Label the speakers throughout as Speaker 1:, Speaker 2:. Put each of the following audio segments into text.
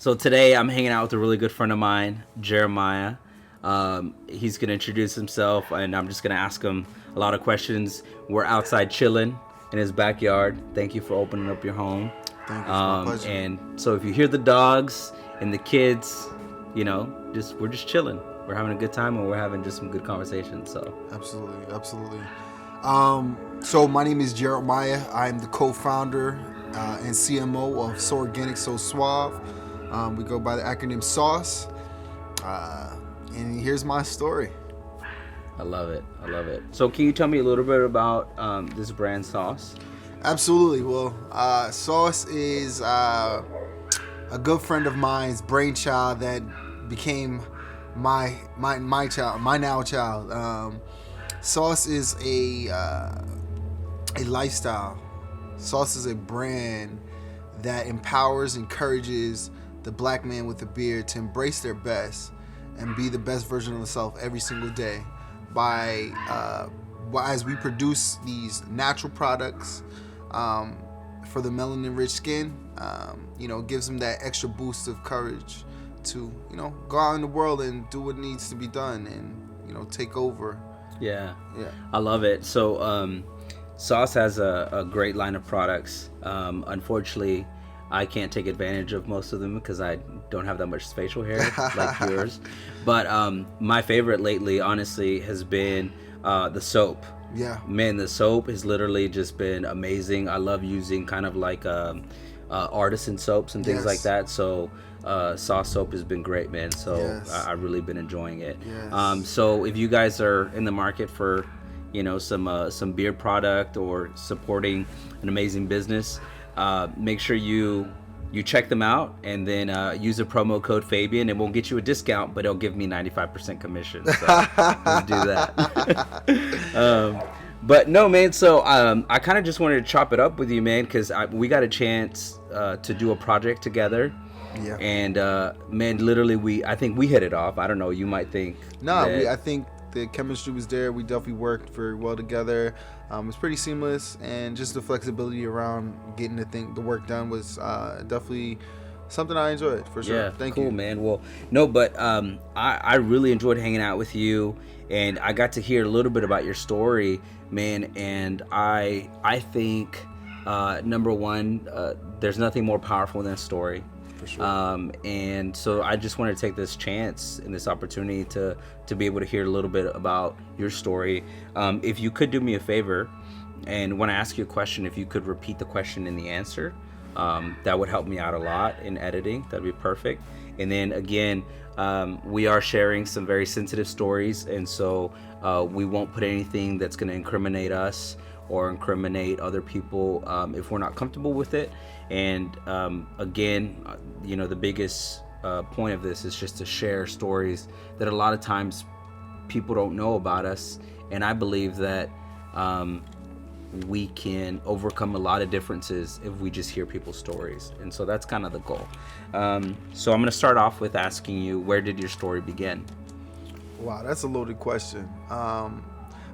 Speaker 1: So today I'm hanging out with a really good friend of mine, Jeremiah. He's going to introduce himself, and I'm just going to ask him a lot of questions. We're outside chilling in his backyard. Thank you for opening up your home.
Speaker 2: Thank you. It's my pleasure.
Speaker 1: And so if you hear the dogs and the kids, you know, we're just chilling. We're having a good time, and we're having just some good conversations. So
Speaker 2: Absolutely. So my name is Jeremiah. I'm the co-founder and CMO of So Organic, So Suave. We go by the acronym SAUCE. And here's my story.
Speaker 1: I love it. So can you tell me a little bit about this brand SAUCE?
Speaker 2: Absolutely. Well, SAUCE is a good friend of mine's brainchild that became my child, my now child. SAUCE is a lifestyle. SAUCE is a brand that empowers, encourages the black man with a beard to embrace their best and be the best version of themselves every single day by as we produce these natural products for the melanin-rich skin. Gives them that extra boost of courage to go out in the world and do what needs to be done and take over.
Speaker 1: Yeah, I love it. So SAUCE has a great line of products. Unfortunately, I can't take advantage of most of them because I don't have that much facial hair like yours. But my favorite lately, honestly, has been the soap.
Speaker 2: Yeah.
Speaker 1: Man, the soap has literally just been amazing. I love using kind of like artisan soaps and things like that. So SAUCE soap has been great, man. So I've really been enjoying it.
Speaker 2: Yes.
Speaker 1: So if you guys are in the market for some beard product or supporting an amazing business, make sure you check them out and then use the promo code Fabian. It won't get you a discount, but it'll give me 95% commission. So let's do that. But no, man. So I kind of just wanted to chop it up with you, man, because we got a chance to do a project together.
Speaker 2: Yeah.
Speaker 1: And man, literally, I think we hit it off. I don't know. You might think.
Speaker 2: I think the chemistry was there. We definitely worked very well together. It was pretty seamless, and just the flexibility around getting the work done was definitely something I enjoyed for sure.
Speaker 1: Yeah,
Speaker 2: Thank
Speaker 1: cool,
Speaker 2: you,
Speaker 1: man. Well, no, but I really enjoyed hanging out with you, and I got to hear a little bit about your story, man. And I think number one, there's nothing more powerful than a story.
Speaker 2: For sure.
Speaker 1: And so I just wanted to take this chance and this opportunity to be able to hear a little bit about your story. If you could do me a favor, and when I ask you a question, if you could repeat the question and the answer, that would help me out a lot in editing. That'd be perfect. And then again, we are sharing some very sensitive stories, and so we won't put anything that's going to incriminate us or incriminate other people if we're not comfortable with it. And again, the biggest point of this is just to share stories that a lot of times people don't know about us. And I believe that we can overcome a lot of differences if we just hear people's stories. And so that's kind of the goal. So I'm going to start off with asking you, where did your story begin?
Speaker 2: Wow, that's a loaded question.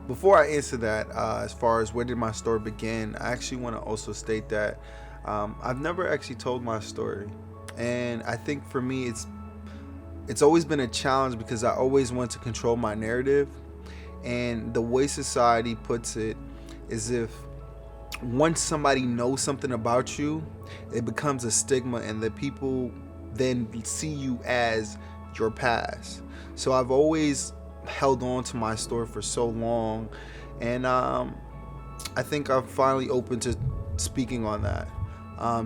Speaker 2: Before I answer that, as far as where did my story begin, I actually want to also state that I've never actually told my story. And I think for me, it's always been a challenge because I always want to control my narrative. And the way society puts it is, if once somebody knows something about you, it becomes a stigma, and that people then see you as your past. So I've always held on to my story for so long, and I think I'm finally open to speaking on that.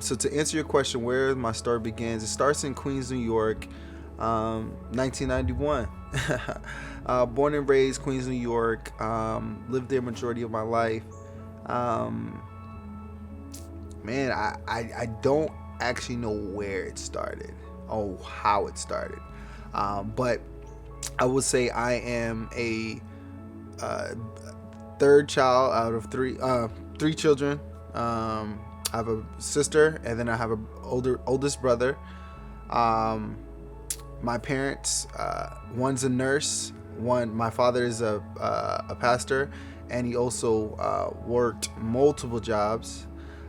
Speaker 2: So to answer your question, where my story begins, it starts in Queens, New York, 1991. Born and raised Queens, New York. Lived there majority of my life. Man, I don't actually know where it started or how it started, but I would say I am a third child out of three children. I have a sister, and then I have an oldest brother. My parents, one's a nurse. My father is a pastor, and he also worked multiple jobs.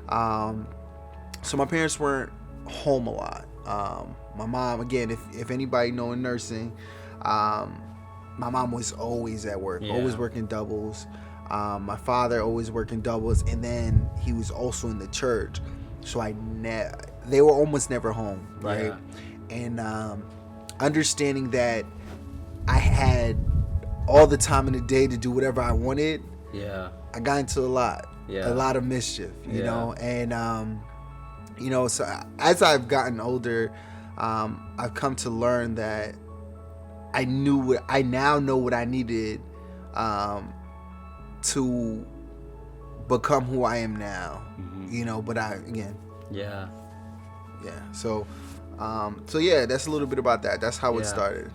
Speaker 2: So my parents weren't home a lot. My mom, again, if anybody knowing nursing, my mom was always at work, always working doubles. My father always working doubles, and then he was also in the church, so they were almost never home, right? And understanding that I had all the time in the day to do whatever I wanted, I got into a lot of mischief, you know, and you know, so as I've gotten older, I've come to learn that I now know what I needed to become who I am now, you know, but so yeah, that's a little bit about that. That's how it started.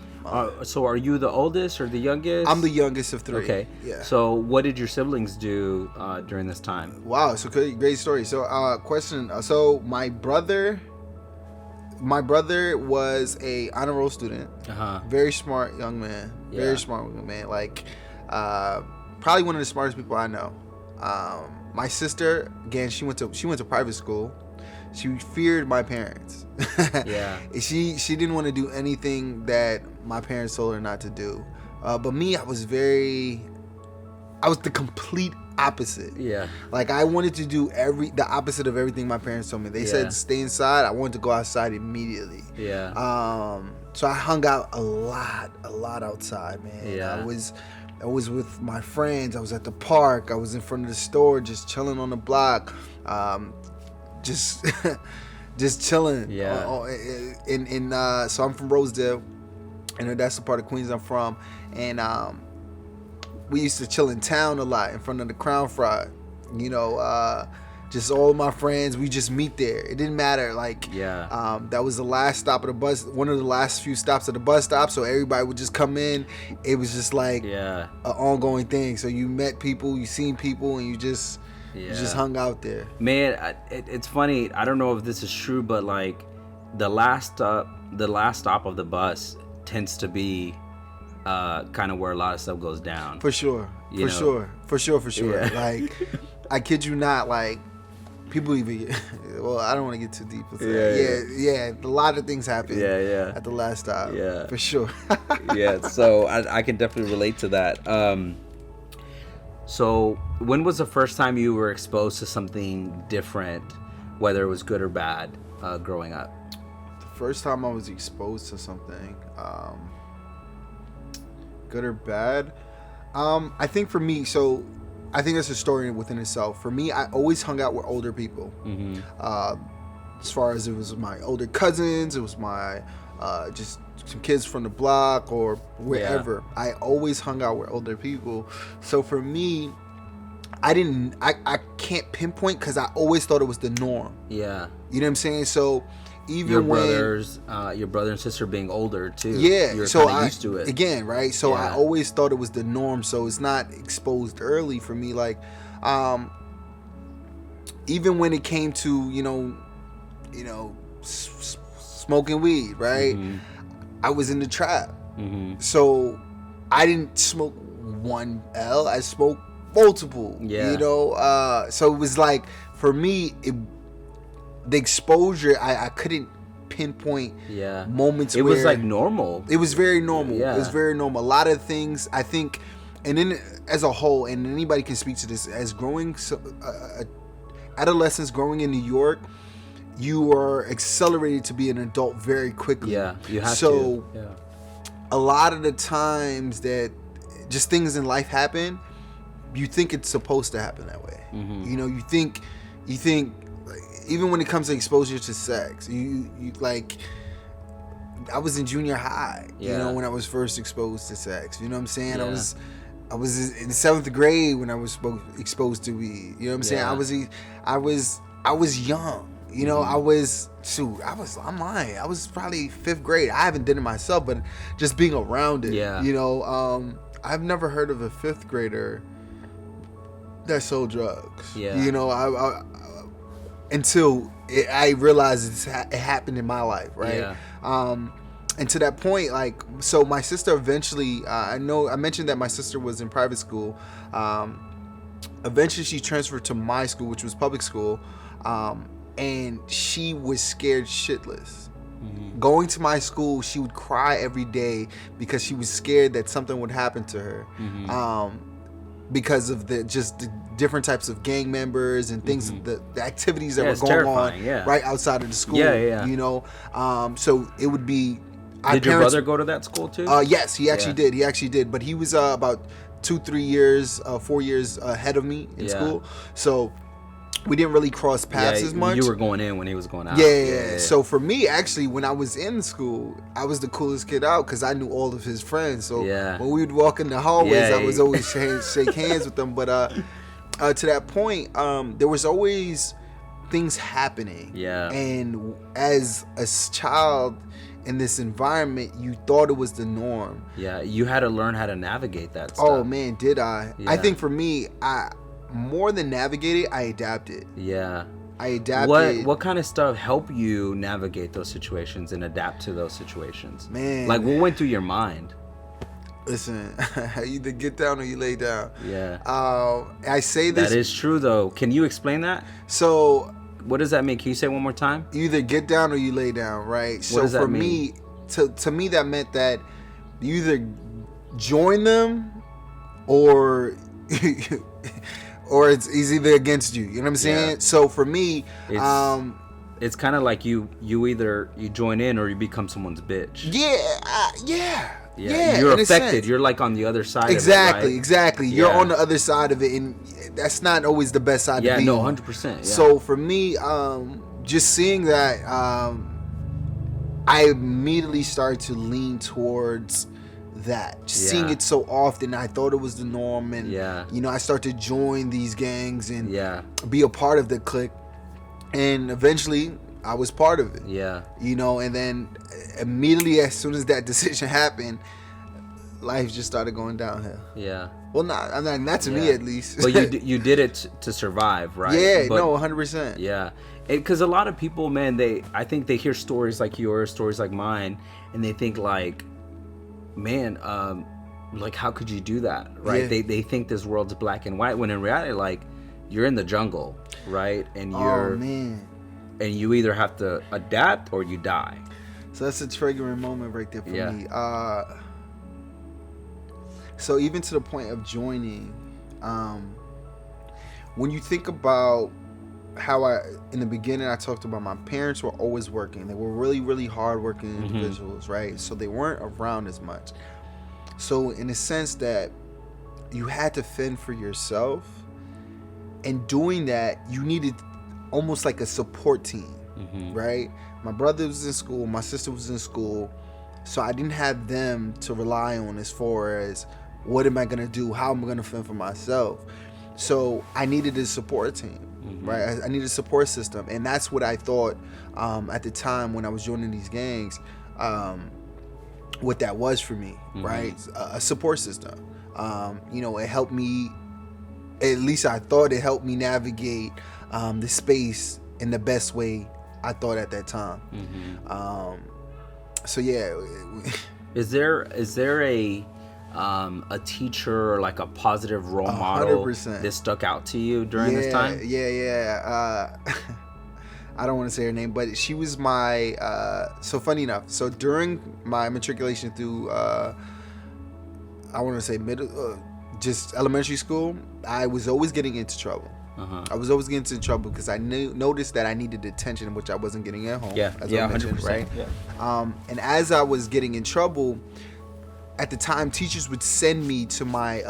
Speaker 1: So are you the oldest or the youngest?
Speaker 2: I'm the youngest of 3.
Speaker 1: Okay. Yeah. So what did your siblings do during this time?
Speaker 2: Wow. So great story. So question. So my brother was a honor roll student. Very smart young man. Very smart young man. Like probably one of the smartest people I know. My sister, again, she went to private school. She feared my parents. She didn't want to do anything that my parents told her not to do. But me, I was the complete opposite. Like I wanted to do the opposite of everything my parents told me. They said stay inside. I wanted to go outside immediately. So I hung out a lot outside, man. I was with my friends. I was at the park. I was in front of the store, just chilling on the block. Just chilling. So I'm from Rosedale, and that's the part of Queens I'm from. And we used to chill in town a lot in front of the Crown Fried. You know, just all of my friends, we just meet there. It didn't matter. Like, that was the last stop of the bus, one of the last few stops of the bus stop. So everybody would just come in. It was just like an ongoing thing. So you met people, you seen people, and you just hung out there.
Speaker 1: Man, it's funny. I don't know if this is true, but like the last stop of the bus tends to be kind of where a lot of stuff goes down.
Speaker 2: For sure. For sure. Yeah. Like, I kid you not, like, people even, well, I don't want to get too deep with that. A lot of things happen at the last stop. For sure.
Speaker 1: So I can definitely relate to that. So when was the first time you were exposed to something different, whether it was good or bad, growing up?
Speaker 2: The first time I was exposed to something, good or bad, I think for me, so I think that's a story within itself. For me, I always hung out with older people. As far as it was my older cousins, it was my just some kids from the block or wherever. I always hung out with older people. So for me, I can't pinpoint because I always thought it was the norm. You know what I'm saying? So even
Speaker 1: your brother and sister being older too. You're
Speaker 2: so
Speaker 1: kind of used to it
Speaker 2: again, right? So I always thought it was the norm. So it's not exposed early for me. Like, even when it came to you know, smoking weed, right? I was in the trap. So I didn't smoke one L. I smoked multiple. You know, so it was like for me, the exposure, I couldn't pinpoint moments.
Speaker 1: It was like normal.
Speaker 2: It was very normal. It was very normal. A lot of things, I think, and then as a whole, and anybody can speak to this, as adolescents growing in New York, you are accelerated to be an adult very quickly.
Speaker 1: You have to.
Speaker 2: So a lot of the times that just things in life happen, you think it's supposed to happen that way. You know, you think like, even when it comes to exposure to sex, you like, I was in junior high, you know, when I was first exposed to sex. You know what I'm saying? I was in 7th grade when I was exposed to weed. You know what I'm saying? I was young. You know, I'm lying. I was probably 5th grade. I haven't done it myself, but just being around it. You know, I've never heard of a 5th grader that sold drugs. You know, I until I realized it happened in my life, right? And to that point, like, so my sister eventually, I mentioned that my sister was in private school. Eventually, she transferred to my school, which was public school. And she was scared shitless. Going to my school, she would cry every day because she was scared that something would happen to her. Because of the different types of gang members and things, the activities that were going on right outside of the school. You know, so it would be.
Speaker 1: Did your brother go to that school too?
Speaker 2: Yes, he actually did. He actually did, but he was about 4 years ahead of me in school. So we didn't really cross paths as much.
Speaker 1: You were going in when he was going out.
Speaker 2: Yeah. So for me, actually, when I was in school, I was the coolest kid out because I knew all of his friends. So when we would walk in the hallways, I was always shake hands with them. But to that point, there was always things happening. Yeah. And as a child in this environment, you thought it was the norm.
Speaker 1: Yeah. You had to learn how to navigate that stuff.
Speaker 2: Oh man, did I? Yeah. I think for me, more than navigate it, I adapted.
Speaker 1: Yeah.
Speaker 2: I adapted.
Speaker 1: What kind of stuff helped you navigate those situations and adapt to those situations?
Speaker 2: Man.
Speaker 1: Like, what went through your mind?
Speaker 2: Listen, either get down or you lay down.
Speaker 1: Yeah.
Speaker 2: I say this.
Speaker 1: That is true, though. Can you explain that?
Speaker 2: So.
Speaker 1: What does that mean? Can you say it one more time?
Speaker 2: You either get down or you lay down, right? So for me, to me, that meant that you either join them or... or it's either against you. You know what I'm saying? Yeah. So for me,
Speaker 1: it's kind of like you either you join in or you become someone's bitch.
Speaker 2: Yeah.
Speaker 1: You're affected. You're like on the other side.
Speaker 2: Exactly.
Speaker 1: Of it, right?
Speaker 2: Exactly. Yeah. You're on the other side of it, and that's not always the best side.
Speaker 1: Yeah.
Speaker 2: To be
Speaker 1: No.
Speaker 2: on.
Speaker 1: 100%. Yeah.
Speaker 2: So for me, just seeing that, I immediately started to lean towards that. Seeing it so often, I thought it was the norm, and you know, I started to join these gangs and be a part of the clique, and eventually I was part of it. Yeah. You know, and then immediately as soon as that decision happened, life just started going downhill. Yeah. Well, not to me at least.
Speaker 1: But you did it to survive, right?
Speaker 2: Yeah. No, 100%.
Speaker 1: Yeah. Because a lot of people, man, I think they hear stories like yours, stories like mine, and they think like, man, like, how could you do that, right? They think this world's black and white, when in reality, like, you're in the jungle, right? And and you either have to adapt or you die.
Speaker 2: So that's a triggering moment right there for me. So even to the point of joining, when you think about how in the beginning I talked about my parents were always working. They were really, really hardworking individuals, right? So they weren't around as much. So in a sense that you had to fend for yourself, and doing that, you needed almost like a support team, right? My brother was in school, my sister was in school, so I didn't have them to rely on as far as what am I gonna do, how am I gonna fend for myself. So I needed a support team. Right, I need a support system, and that's what I thought at the time when I was joining these gangs. What that was for me, right? A support system. You know, it helped me. At least I thought it helped me navigate the space in the best way I thought at that time. So yeah.
Speaker 1: Is there a teacher or like a positive role model
Speaker 2: 100%.
Speaker 1: That stuck out to you during this time?
Speaker 2: Yeah. I don't want to say her name, but she was my so funny enough, so during my matriculation through I want to say middle just elementary school, I was always getting into trouble. I was always getting into trouble because I noticed that I needed attention, which I wasn't getting at home. As I mentioned,
Speaker 1: 100%,
Speaker 2: right? And as I was getting in trouble, at the time, teachers would send me to my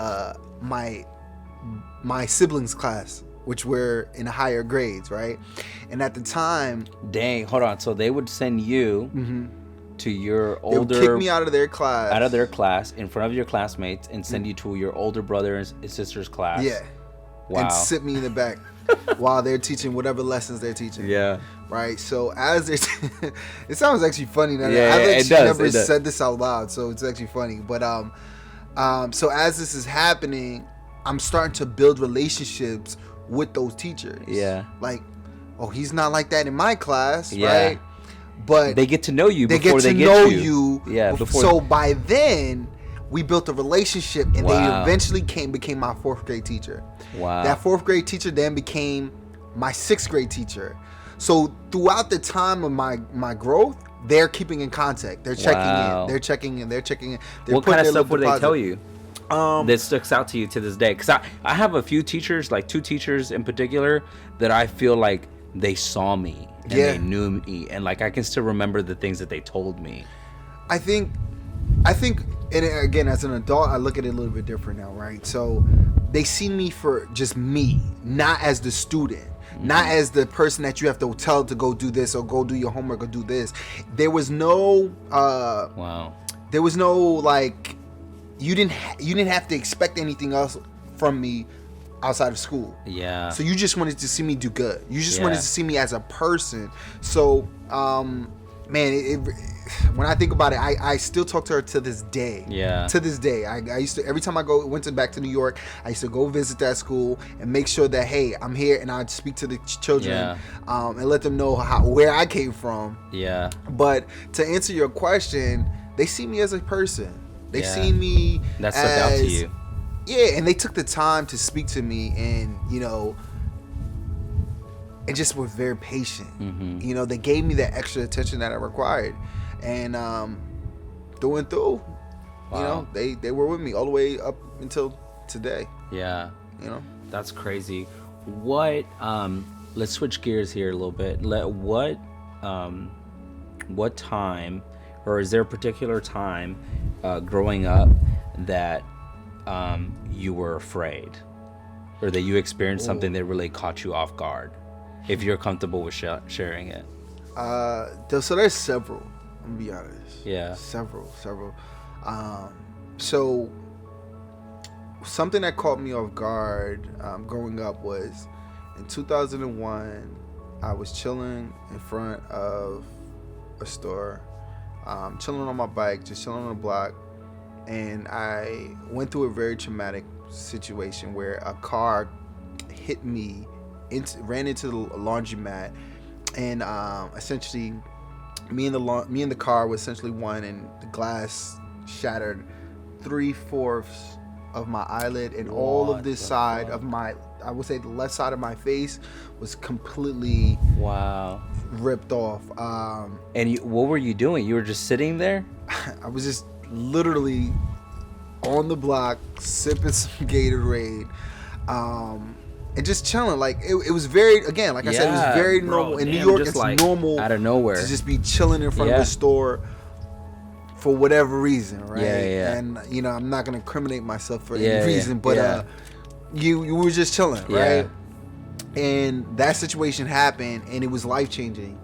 Speaker 2: my siblings' class, which were in higher grades, right? And at the time,
Speaker 1: dang, hold on. So they would send you to your older.
Speaker 2: They would kick me out of their class.
Speaker 1: In front of your classmates, and send you to your older brother and sister's class.
Speaker 2: Yeah. Wow. And sit me in the back while they're teaching whatever lessons they're teaching. Yeah. Right. So as they're it sounds actually funny now. I've actually never said this out loud, so it's actually funny. But so as this is happening, I'm starting to build relationships with those teachers. Yeah. Like, oh, he's not like that in my class, right? But
Speaker 1: they get to know you before they get to know you.
Speaker 2: Yeah. So by then, we built a relationship, and they eventually became my 4th grade teacher. Wow. That 4th grade teacher then became my 6th grade teacher. So throughout the time of my growth, they're keeping in contact. They're checking
Speaker 1: Wow.
Speaker 2: in. They're checking in. They're checking in. They're
Speaker 1: What kind of
Speaker 2: their
Speaker 1: stuff would
Speaker 2: little
Speaker 1: they tell
Speaker 2: deposit.
Speaker 1: you that sticks out to you to this day? Because I have a few teachers, like 2 teachers in particular, that I feel like they saw me and
Speaker 2: Yeah.
Speaker 1: they knew me, and like I can still remember the things that they told me.
Speaker 2: I think, and again, as an adult, I look at it a little bit different now, right? So they see me for just me, not as the student, not as the person that you have to tell to go do this or go do your homework or do this. There was no,
Speaker 1: Wow.
Speaker 2: there was no like, you didn't have to expect anything else from me outside of school.
Speaker 1: Yeah.
Speaker 2: So you just wanted to see me do good. You just
Speaker 1: Yeah.
Speaker 2: wanted to see me as a person. So, man, when I think about it, I still talk to her to this day.
Speaker 1: Yeah.
Speaker 2: To this day, I used to, every time I went back to New York, I used to go visit that school and make sure that, hey, I'm here, and I'd speak to the children,
Speaker 1: Yeah.
Speaker 2: and let them know where I came from.
Speaker 1: Yeah.
Speaker 2: But to answer your question, they see me as a person. They
Speaker 1: Yeah.
Speaker 2: see me
Speaker 1: That stuck out to you.
Speaker 2: Yeah, and they took the time to speak to me, and and just were very patient.
Speaker 1: Mm-hmm.
Speaker 2: They gave me that extra attention that I required, and through and through,
Speaker 1: Wow.
Speaker 2: they were with me all the way up until today.
Speaker 1: Yeah.
Speaker 2: That's
Speaker 1: crazy. What let's switch gears here a little bit. What time, or is there a particular time growing up that you were afraid, or that you experienced something that really caught you off guard, if you're comfortable with sharing it?
Speaker 2: So there's several. I'm gonna be honest.
Speaker 1: Yeah.
Speaker 2: Several. So something that caught me off guard growing up was in 2001. I was chilling in front of a store, chilling on my bike, just chilling on the block, and I went through a very traumatic situation where a car hit me, ran into the laundromat, and essentially me and the car was essentially one, and the glass shattered 3/4 of my eyelid, and all of this side of my, I would say the left side of my face was completely ripped off.
Speaker 1: And what were you doing? You were just sitting there?
Speaker 2: I was just literally on the block sipping some Gatorade, and just chilling. Like it was very, again, like I said, it was very normal. In New York, it's
Speaker 1: like
Speaker 2: normal
Speaker 1: out of nowhere
Speaker 2: to just be chilling in front of a store for whatever reason, right?
Speaker 1: Yeah.
Speaker 2: And I'm not gonna incriminate myself for any reason, but you were just chilling, right? And that situation happened, and it was life changing.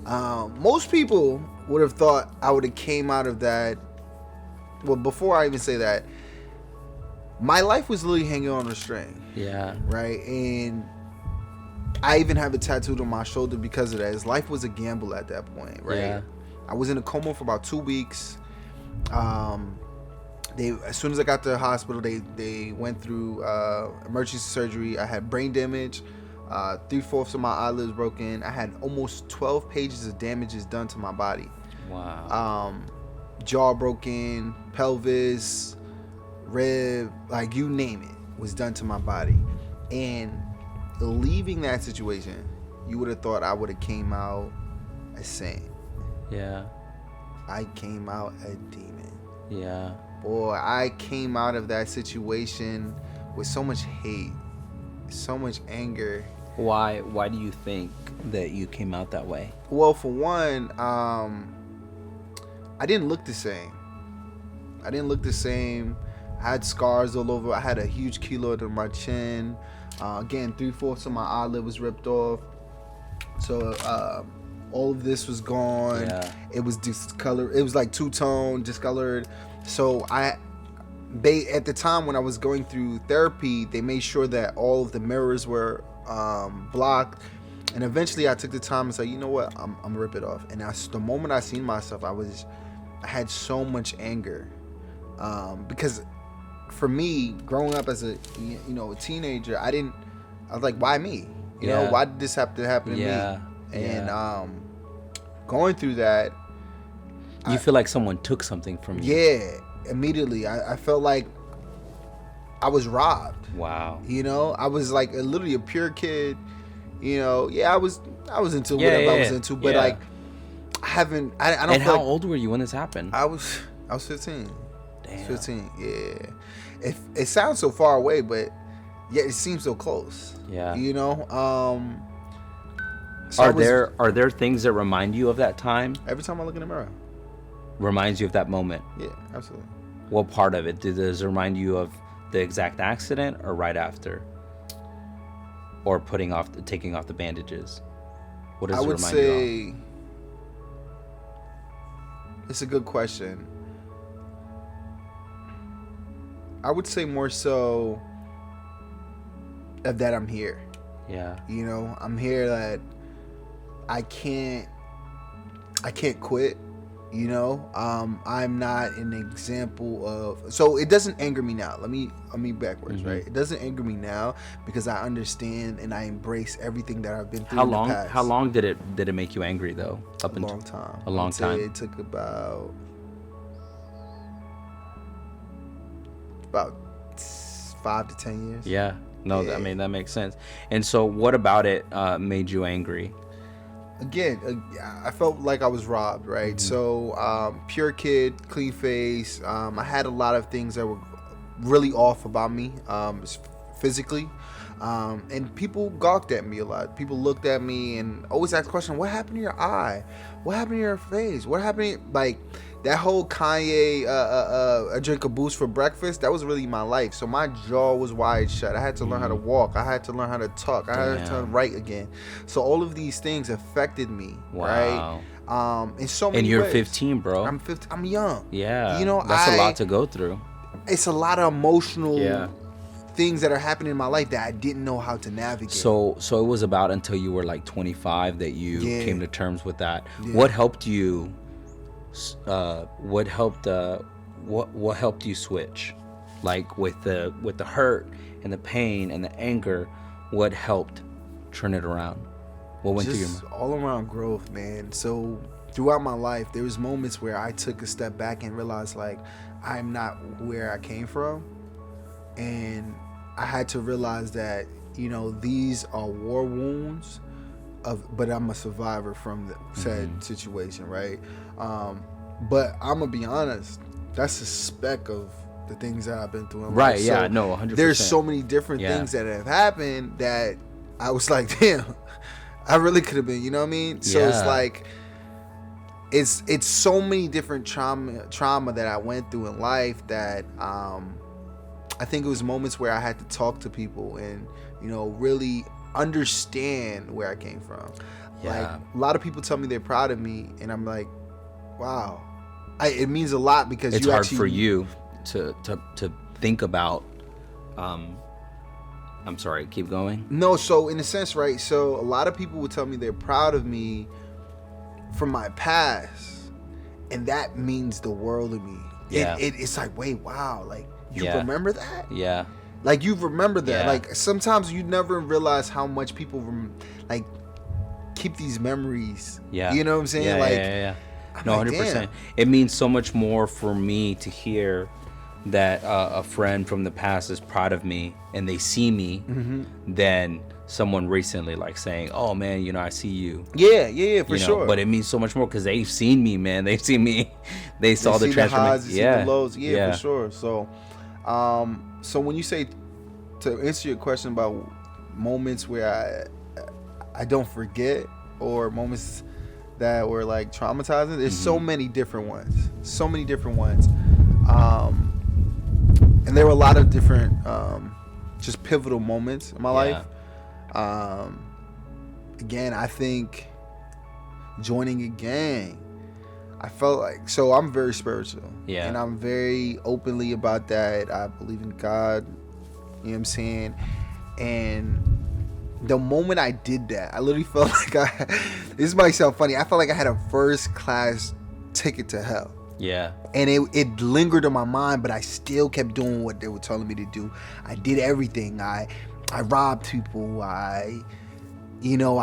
Speaker 2: Most people would have thought I would have came out of that. Well, before I even say that, my life was literally hanging on a string.
Speaker 1: Yeah.
Speaker 2: Right? And I even have it tattooed on my shoulder because of that. His life was a gamble at that point, right?
Speaker 1: Yeah.
Speaker 2: I was in a coma for about 2 weeks. As soon as I got to the hospital, they went through emergency surgery. I had brain damage. 3/4 of my eyelids broken. I had almost 12 pages of damages done to my body.
Speaker 1: Wow.
Speaker 2: Jaw broken, pelvis, rib, like you name it, was done to my body. And leaving that situation, you would have thought I would have came out a saint.
Speaker 1: Yeah.
Speaker 2: I came out a demon.
Speaker 1: Yeah.
Speaker 2: Boy, I came out of that situation with so much hate, so much anger.
Speaker 1: Why do you think that you came out that way?
Speaker 2: Well, for one, I didn't look the same. I had scars all over. I had a huge keloid on my chin. Again, 3/4 of my eyelid was ripped off. So all of this was gone.
Speaker 1: Yeah.
Speaker 2: It was discolored. It was like two-tone, discolored. So at the time when I was going through therapy, they made sure that all of the mirrors were blocked. And eventually I took the time and said, you know what, I'm gonna rip it off. And the moment I seen myself, I had so much anger, because for me, growing up as a teenager, I was like, why me? You know, why did this have to happen to me? And going through that,
Speaker 1: you feel like someone took something from you.
Speaker 2: Yeah, immediately I felt like I was robbed.
Speaker 1: Wow.
Speaker 2: I was like literally a pure kid. I was into whatever I was into, but like I don't.
Speaker 1: And how old were you when this happened?
Speaker 2: I was 15.
Speaker 1: Damn.
Speaker 2: 15. Yeah. It sounds so far away, but yet it seems so close.
Speaker 1: Yeah.
Speaker 2: You know. So
Speaker 1: are there things that remind you of that time?
Speaker 2: Every time I look in the mirror.
Speaker 1: Reminds you of that moment?
Speaker 2: Yeah, absolutely.
Speaker 1: What part of it? Does it remind you of the exact accident or right after? Or taking off the bandages? What does it remind you of?
Speaker 2: I would say it's a good question. I would say more so of that I'm here.
Speaker 1: Yeah.
Speaker 2: You know, I'm here that I can't quit. You know, I'm not an example of, so it doesn't anger me now. Let me backwards, right? It doesn't anger me now because I understand and I embrace everything that I've been through in the past.
Speaker 1: How long did it make you angry though?
Speaker 2: A long time.
Speaker 1: A long time.
Speaker 2: It took about 5 to 10 years.
Speaker 1: Yeah. No, yeah. I mean, that makes sense. And so what about it made you angry?
Speaker 2: Again, I felt like I was robbed, right? So, pure kid, clean face. I had a lot of things that were really off about me, physically. And people gawked at me a lot. People looked at me and always asked questions, what happened to your eye? What happened to your face? What happened to, like, that whole Kanye, I drink a Boost for breakfast, that was really my life. So my jaw was wide shut. I had to learn how to walk. I had to learn how to talk. I had to write again. So all of these things affected me, right? In so many
Speaker 1: ways. And you're
Speaker 2: ways.
Speaker 1: 15, bro.
Speaker 2: I'm 15. I'm young.
Speaker 1: Yeah.
Speaker 2: You know,
Speaker 1: that's a lot to go through.
Speaker 2: It's a lot of emotional things that are happening in my life that I didn't know how to navigate.
Speaker 1: So it was about until you were like 25 that you came to terms with that.
Speaker 2: Yeah.
Speaker 1: What helped you? What helped you switch, like with the hurt and the pain and the anger? What helped turn it around? What went through your mind?
Speaker 2: All around growth, man. So throughout my life, there was moments where I took a step back and realized, like, I'm not where I came from, and I had to realize that, you know, these are war wounds. But I'm a survivor from the said situation, right? But I'm gonna be honest, that's a speck of the things that I've been through in life.
Speaker 1: Right? Yeah, no, 100%.
Speaker 2: There's so many different things that have happened that I was like, damn, I really could have been. You know what I mean? So it's like, it's so many different trauma that I went through in life that I think it was moments where I had to talk to people and, you know, really understand where I came from. Like, a lot of people tell me they're proud of me, and I'm like, wow, it means a lot because
Speaker 1: it's hard for you to think about. I'm sorry, keep going.
Speaker 2: No, so in a sense, right? So a lot of people would tell me they're proud of me from my past, and that means the world to me.
Speaker 1: Yeah,
Speaker 2: it's like, wait, wow, like, you remember that?
Speaker 1: Yeah.
Speaker 2: Like, you remember that.
Speaker 1: Yeah.
Speaker 2: Like, sometimes you never realize how much people like keep these memories.
Speaker 1: Yeah.
Speaker 2: You know what I'm saying?
Speaker 1: Yeah. No, 100%.
Speaker 2: Damn.
Speaker 1: It means so much more for me to hear that a friend from the past is proud of me and they see me than someone recently, like, saying, oh man, you know, I see you.
Speaker 2: Yeah, for sure.
Speaker 1: But it means so much more because they've seen me, man. They've seen me. They saw the transformation.
Speaker 2: The lows. Yeah, for sure. So when you say, to answer your question about moments where I don't forget, or moments that were like traumatizing, there's so many different ones. And there were a lot of different just pivotal moments in my life. Again, I think joining a gang, I felt like, so I'm very spiritual.
Speaker 1: Yeah.
Speaker 2: And I'm very openly about that. I believe in God. You know what I'm saying? And the moment I did that, I literally felt like this might sound funny, I felt like I had a first class ticket to hell.
Speaker 1: Yeah.
Speaker 2: And it lingered in my mind, but I still kept doing what they were telling me to do. I did everything. I robbed people. I don't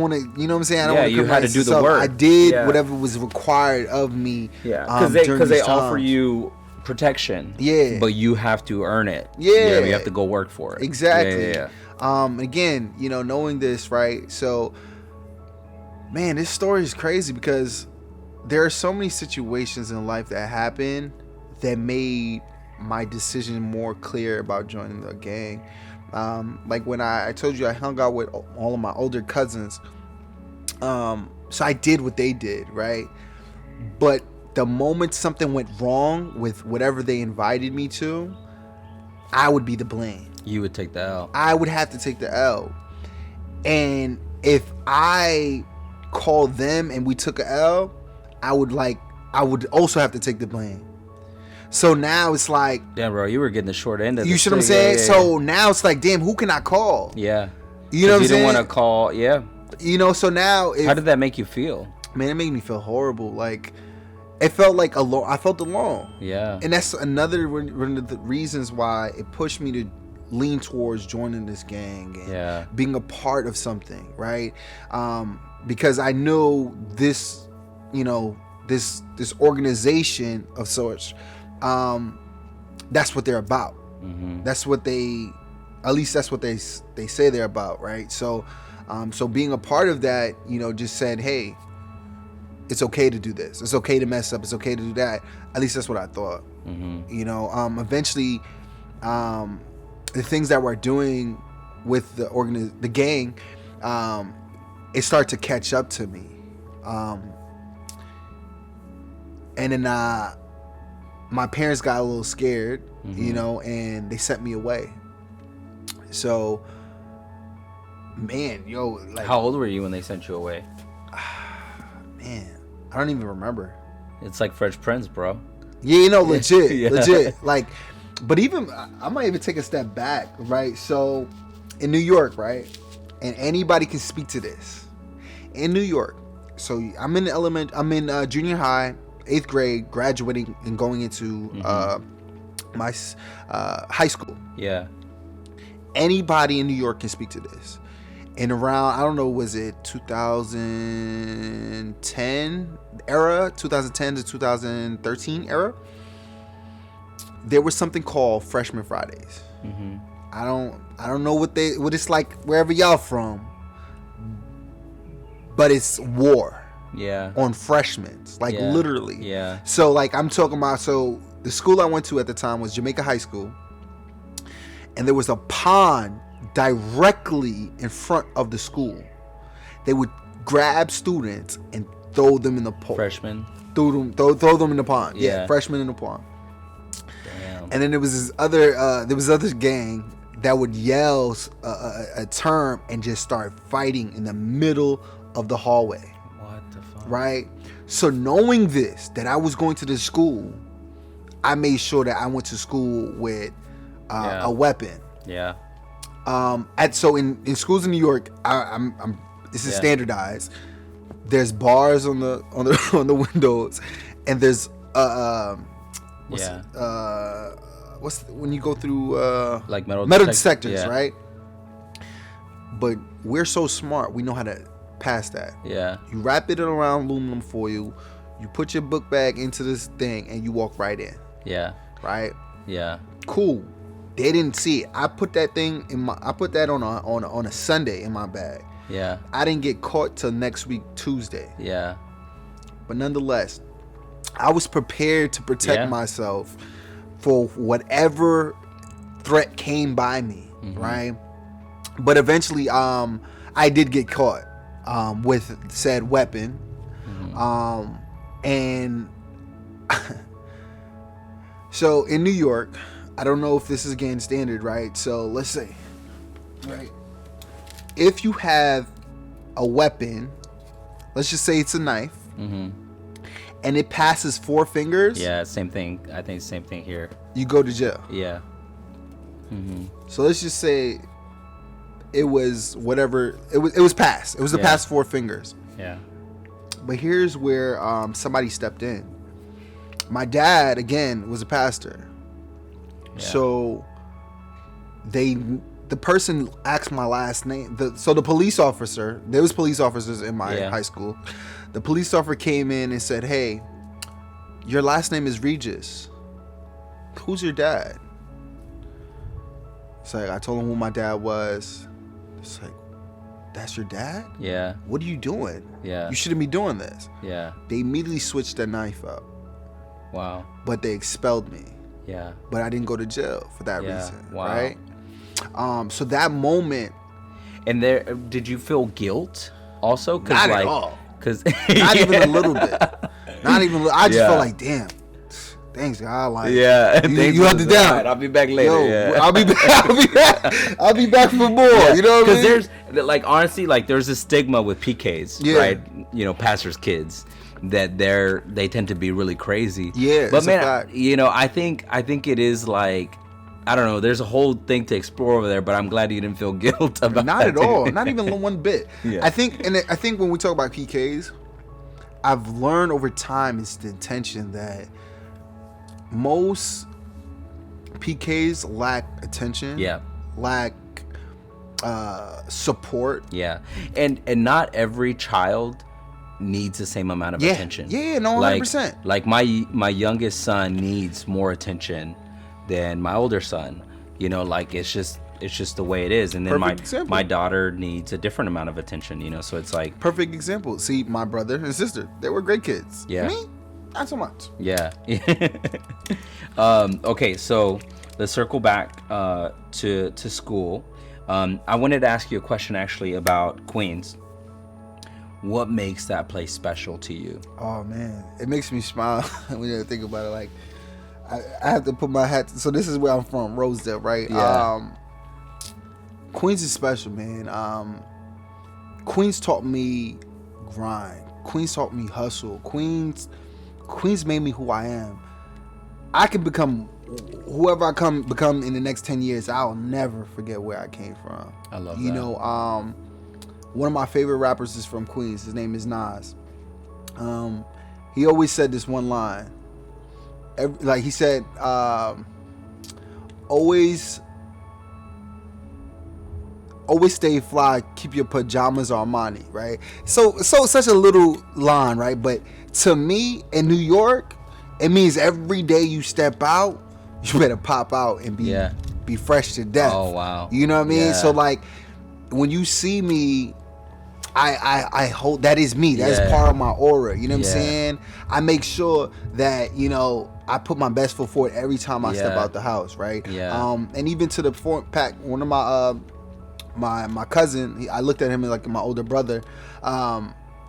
Speaker 2: want to, you know what I'm saying? I don't want to.
Speaker 1: You had to do the work.
Speaker 2: I did whatever was required of me.
Speaker 1: Yeah, because they offer you protection.
Speaker 2: Yeah,
Speaker 1: but you have to earn it.
Speaker 2: Yeah,
Speaker 1: you have to go work for it.
Speaker 2: Exactly. Yeah. Again, you know, knowing this, right? So Man, this story is crazy because there are so many situations in life that happened that made my decision more clear about joining the gang. Like when I told you I hung out with all of my older cousins. So I did what they did, right? But the moment something went wrong with whatever they invited me to, I would be the blame.
Speaker 1: You would take the L.
Speaker 2: I would have to take the L. And if I called them and we took a L, I would also have to take the blame. So now it's like,
Speaker 1: damn, bro, you were getting the short end of the
Speaker 2: you see what I'm saying?
Speaker 1: Yeah.
Speaker 2: So now it's like, damn, who can I call?
Speaker 1: Yeah.
Speaker 2: You know what I'm saying? You
Speaker 1: didn't want to call, yeah.
Speaker 2: You know, so now
Speaker 1: how did that make you feel?
Speaker 2: Man, it made me feel horrible. Like, it felt like alone. I felt alone.
Speaker 1: Yeah.
Speaker 2: And that's another one of the reasons why it pushed me to lean towards joining this gang and being a part of something, right? Because I know this, you know, this organization of sorts, that's what they're about. Mm-hmm. That's what at least that's what they say they're about, right? So being a part of that, you know, just said, hey, it's okay to do this. It's okay to mess up. It's okay to do that. At least that's what I thought. Mm-hmm. You know, eventually, the things that we're doing with the gang, it started to catch up to me. And then my parents got a little scared, mm-hmm. you know, and they sent me away. So, man, like,
Speaker 1: how old were you when they sent you away?
Speaker 2: Man, I don't even remember.
Speaker 1: It's like Fresh Prince, bro.
Speaker 2: Yeah, you know, legit. Like, but even I might even take a step back, right? So, in New York, right, and anybody can speak to this. In New York, so I'm in junior high, 8th grade, graduating and going into mm-hmm. My high school.
Speaker 1: Yeah.
Speaker 2: Anybody in New York can speak to this. And around, I don't know, was it 2010 era, 2010 to 2013 era? There was something called Freshman Fridays. Mm-hmm. I don't know what it's like wherever y'all from, but it's war.
Speaker 1: Yeah.
Speaker 2: On freshmen, like literally.
Speaker 1: Yeah.
Speaker 2: So like I'm talking about, so the school I went to at the time was Jamaica High School, and there was a pond directly in front of the school. They would grab students and throw them in the pond.
Speaker 1: Freshmen.
Speaker 2: Throw them in the pond. Yeah, freshmen in the pond.
Speaker 1: Damn.
Speaker 2: And then there was this other gang that would yell a term and just start fighting in the middle of the hallway.
Speaker 1: What the fuck?
Speaker 2: Right? So knowing this, that I was going to this school, I made sure that I went to school with a weapon.
Speaker 1: Yeah.
Speaker 2: So in schools in New York, this is standardized. There's bars on the windows, and there's what's when you go through
Speaker 1: like metal
Speaker 2: detectors, right? But we're so smart, we know how to pass that.
Speaker 1: Yeah.
Speaker 2: You wrap it around aluminum foil, you put your book bag into this thing, and you walk right in. Yeah. Right?
Speaker 1: Yeah.
Speaker 2: Cool. They didn't see it. I put that thing I put that on a Sunday in my bag.
Speaker 1: Yeah.
Speaker 2: I didn't get caught till next week Tuesday.
Speaker 1: Yeah.
Speaker 2: But nonetheless, I was prepared to protect myself for whatever threat came by me, mm-hmm. right? But eventually I did get caught with said weapon. Mm-hmm. And so in New York, I don't know if this is again standard, right? So let's say, right, if you have a weapon, let's just say it's a knife, mm-hmm. and it passes 4 fingers.
Speaker 1: Yeah, same thing. I think same thing here.
Speaker 2: You go to jail.
Speaker 1: Yeah. Mm-hmm.
Speaker 2: So let's just say it was whatever. It was passed. It was the past 4 fingers.
Speaker 1: Yeah.
Speaker 2: But here's where somebody stepped in. My dad, again, was a pastor. Yeah. So the person asked my last name. So the police officer, there was police officers in my high school. The police officer came in and said, "Hey, your last name is Regis. Who's your dad?" It's like, I told him who my dad was. It's like, that's your dad?
Speaker 1: Yeah.
Speaker 2: What are you doing?
Speaker 1: Yeah.
Speaker 2: You shouldn't be doing this.
Speaker 1: Yeah.
Speaker 2: They immediately switched their knife up.
Speaker 1: Wow.
Speaker 2: But they expelled me.
Speaker 1: Yeah.
Speaker 2: But I didn't go to jail for that
Speaker 1: Yeah.
Speaker 2: reason.
Speaker 1: Wow.
Speaker 2: Right? So that moment.
Speaker 1: And there, did you feel guilt also?
Speaker 2: Not at all.
Speaker 1: Cause
Speaker 2: not even a little bit. Not even. I just felt like, damn. Thanks, God. Like, you held it down.
Speaker 1: Right, I'll be back later.
Speaker 2: Yo, I'll be back. I'll be back for more.
Speaker 1: Yeah.
Speaker 2: You know what I mean?
Speaker 1: Because there's, like, honestly, like, there's a stigma with PKs, right? You know, pastors' kids, that they tend to be really crazy.
Speaker 2: Yeah,
Speaker 1: but man, you know, I think it is like, I don't know. There's a whole thing to explore over there, but I'm glad you didn't feel guilt about.
Speaker 2: Not at all. Not even one bit.
Speaker 1: Yeah.
Speaker 2: I think when we talk about PKs, I've learned over time it's the intention that most PKs lack attention.
Speaker 1: Yeah.
Speaker 2: Lack support.
Speaker 1: Yeah. And not every child needs the same amount of attention.
Speaker 2: Yeah, no, 100%.
Speaker 1: Like my youngest son needs more attention than my older son. You know, like it's just the way it is. And then my daughter needs a different amount of attention, you know, so it's like
Speaker 2: perfect example. See, my brother and sister, they were great kids.
Speaker 1: Yeah.
Speaker 2: Me, not so much.
Speaker 1: Yeah. Okay, so let's circle back to school. I wanted to ask you a question actually about Queens. What makes that place special to you?
Speaker 2: Oh man, it makes me smile when you think about it. Like, I have to put my hat. So this is where I'm from, Rosedale, right?
Speaker 1: Yeah.
Speaker 2: Queens is special, man. Queens taught me grind. Queens taught me hustle. Queens made me who I am. I can become whoever I become in the next 10 years. I'll never forget where I came from.
Speaker 1: I love that.
Speaker 2: You know, one of my favorite rappers is from Queens. His name is Nas. He always said this one line. Like he said, always stay fly, keep your pajamas Armani, right? So such a little line, right? But to me, in New York, it means every day you step out, you better pop out and be fresh to death.
Speaker 1: Oh wow.
Speaker 2: You know what I mean?
Speaker 1: Yeah.
Speaker 2: So like, when you see me, I hold that is me. That is part of my aura. You know what I'm saying? I make sure that, you know, I put my best foot forward every time I step out the house, right?
Speaker 1: Yeah.
Speaker 2: And even to the fact, one of my cousin, I looked at him like my older brother.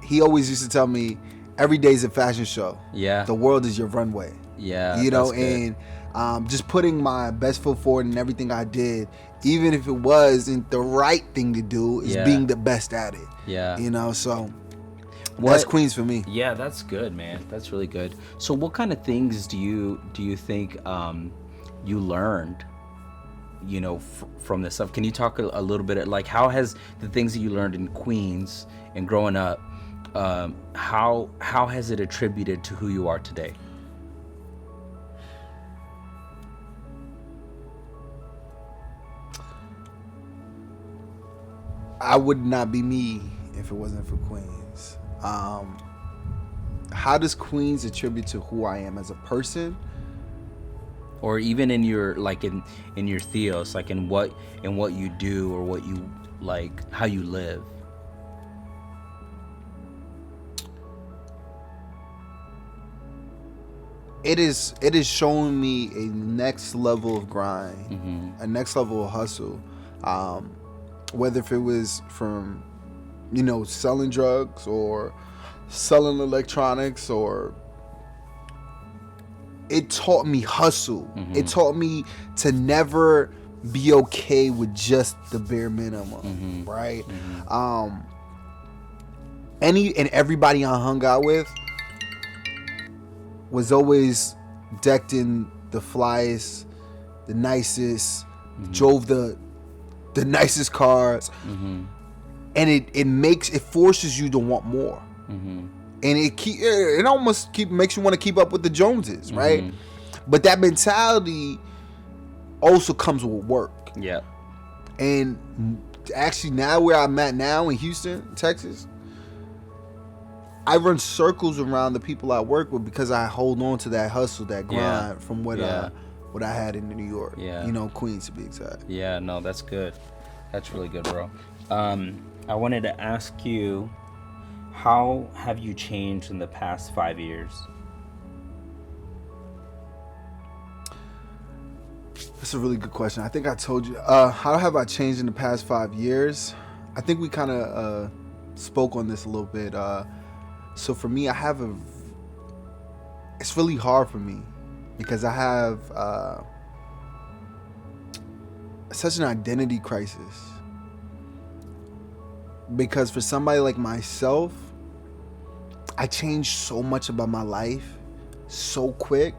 Speaker 2: He always used to tell me, every day's a fashion show.
Speaker 1: Yeah.
Speaker 2: The world is your runway.
Speaker 1: Yeah.
Speaker 2: You know, and just putting my best foot forward in everything I did, even if it wasn't the right thing to do, is being the best at it.
Speaker 1: Yeah.
Speaker 2: You know, so that's Queens for me.
Speaker 1: Yeah, that's good, man. That's really good. So what kind of things do you think you learned, you know, from this stuff? Can you talk a little bit, like, how has the things that you learned in Queens and growing up, how has it attributed to who you are today?
Speaker 2: I would not be me if it wasn't for Queens. How does Queens attribute to who I am as a person?
Speaker 1: Or even in your, like, in your theos, like in what you do, or what you like, how you live?
Speaker 2: It is showing me a next level of grind, a next level of hustle. Whether if it was from, you know, selling drugs or selling electronics, or it taught me hustle. It taught me to never be okay with just the bare minimum, right? Everybody I hung out with was always decked in the flyest, the nicest, drove the nicest cars, and it forces you to want more, and it almost makes you want to keep up with the Joneses, right? But that mentality also comes with work.
Speaker 1: Yeah.
Speaker 2: And actually, now where I'm at now in Houston, Texas, I run circles around the people I work with because I hold on to that hustle, that grind from what I had in New York.
Speaker 1: Yeah.
Speaker 2: You know, Queens to be exact.
Speaker 1: Yeah, no, that's good. That's really good, bro. I wanted to ask you, how have you changed in the past 5 years?
Speaker 2: That's a really good question. I think I told you. How have I changed in the past 5 years? I think we kind of spoke on this a little bit. So for me, it's really hard for me because I have such an identity crisis. Because for somebody like myself, I changed so much about my life so quick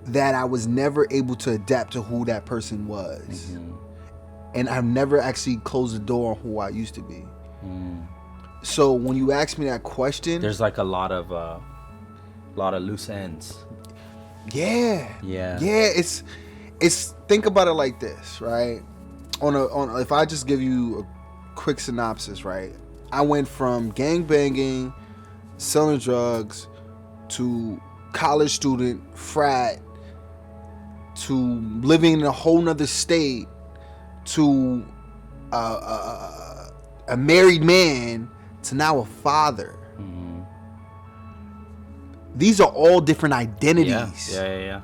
Speaker 2: that I was never able to adapt to who that person was. Mm-hmm. And I've never actually closed the door on who I used to be. Mm. So when you ask me that question,
Speaker 1: there's like a lot of loose ends.
Speaker 2: Yeah. It's think about it like this, right? If I just give you a quick synopsis, right? I went from gang banging, selling drugs, to college student, frat, to living in a whole nother state, to a married man, to now a father. Mm-hmm. These are all different identities.
Speaker 1: Yeah.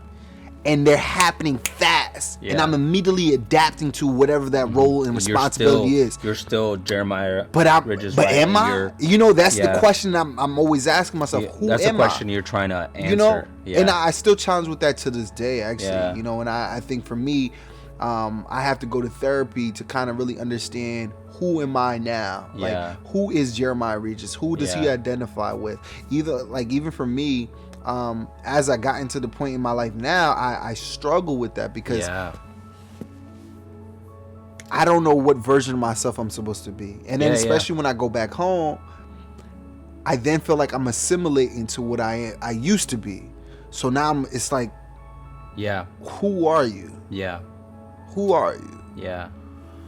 Speaker 2: And they're happening fast. Yeah. And I'm immediately adapting to whatever that role and responsibility is.
Speaker 1: You're still Jeremiah.
Speaker 2: But am I? That's the question I'm always asking myself. Who am I?
Speaker 1: That's the question you're trying to answer.
Speaker 2: And I still challenge with that to this day, actually. Yeah. And I think for me, I have to go to therapy to kind of really understand, who am I now?
Speaker 1: Yeah.
Speaker 2: Like, who is Jeremiah Regis? Who does he identify with? Even for me, as I got into the point in my life now, I struggle with that because I don't know what version of myself I'm supposed to be. And then especially when I go back home, I then feel like I'm assimilating to what I used to be. So now it's like, who are you?
Speaker 1: Yeah.
Speaker 2: Who are you?
Speaker 1: Yeah.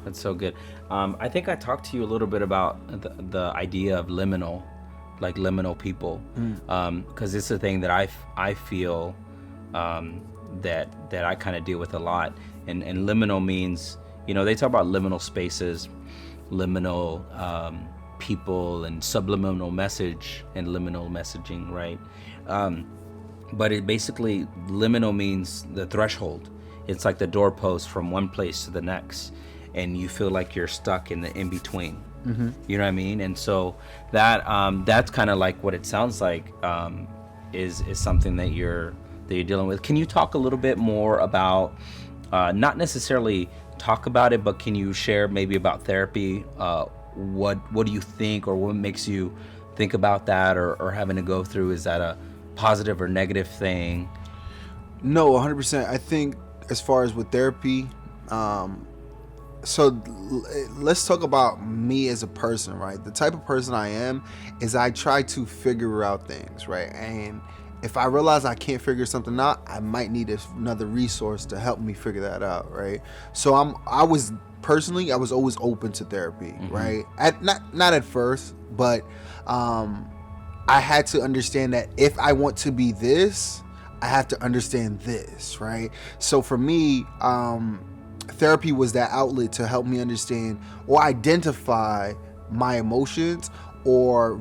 Speaker 1: That's so good. I think I talked to you a little bit about the idea of liminal people, because it's a thing that I feel that I kind of deal with a lot. And liminal means, they talk about liminal spaces, liminal people, and subliminal message and liminal messaging, right? But it basically, liminal means the threshold. It's like the doorpost from one place to the next, and you feel like you're stuck in the in-between. Mm-hmm. You know what I mean? And so that's kind of like what it sounds like, is something that you're dealing with. Can you talk a little bit more about, not necessarily talk about it, but can you share maybe about therapy? What do you think, or what makes you think about that, or having to go through? Is that a positive or negative thing?
Speaker 2: No, 100%. I think as far as with therapy, so let's talk about me as a person, right? The type of person I am is I try to figure out things, right? And if I realize I can't figure something out, I might need another resource to help me figure that out, right? So I was always open to therapy, mm-hmm. right? Not at first, but I had to understand that if I want to be this, I have to understand this, right? So for me, therapy was that outlet to help me understand or identify my emotions, or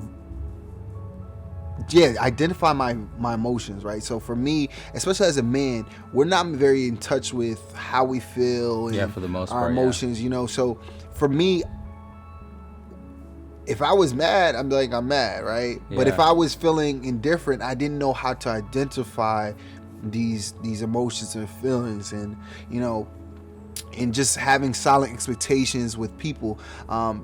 Speaker 2: identify my emotions, right? So for me, especially as a man, we're not very in touch with how we feel and
Speaker 1: for the most
Speaker 2: our
Speaker 1: part,
Speaker 2: emotions, So for me, if I was mad, I'm like, I'm mad, right? Yeah. But if I was feeling indifferent, I didn't know how to identify these emotions and feelings, and and just having silent expectations with people,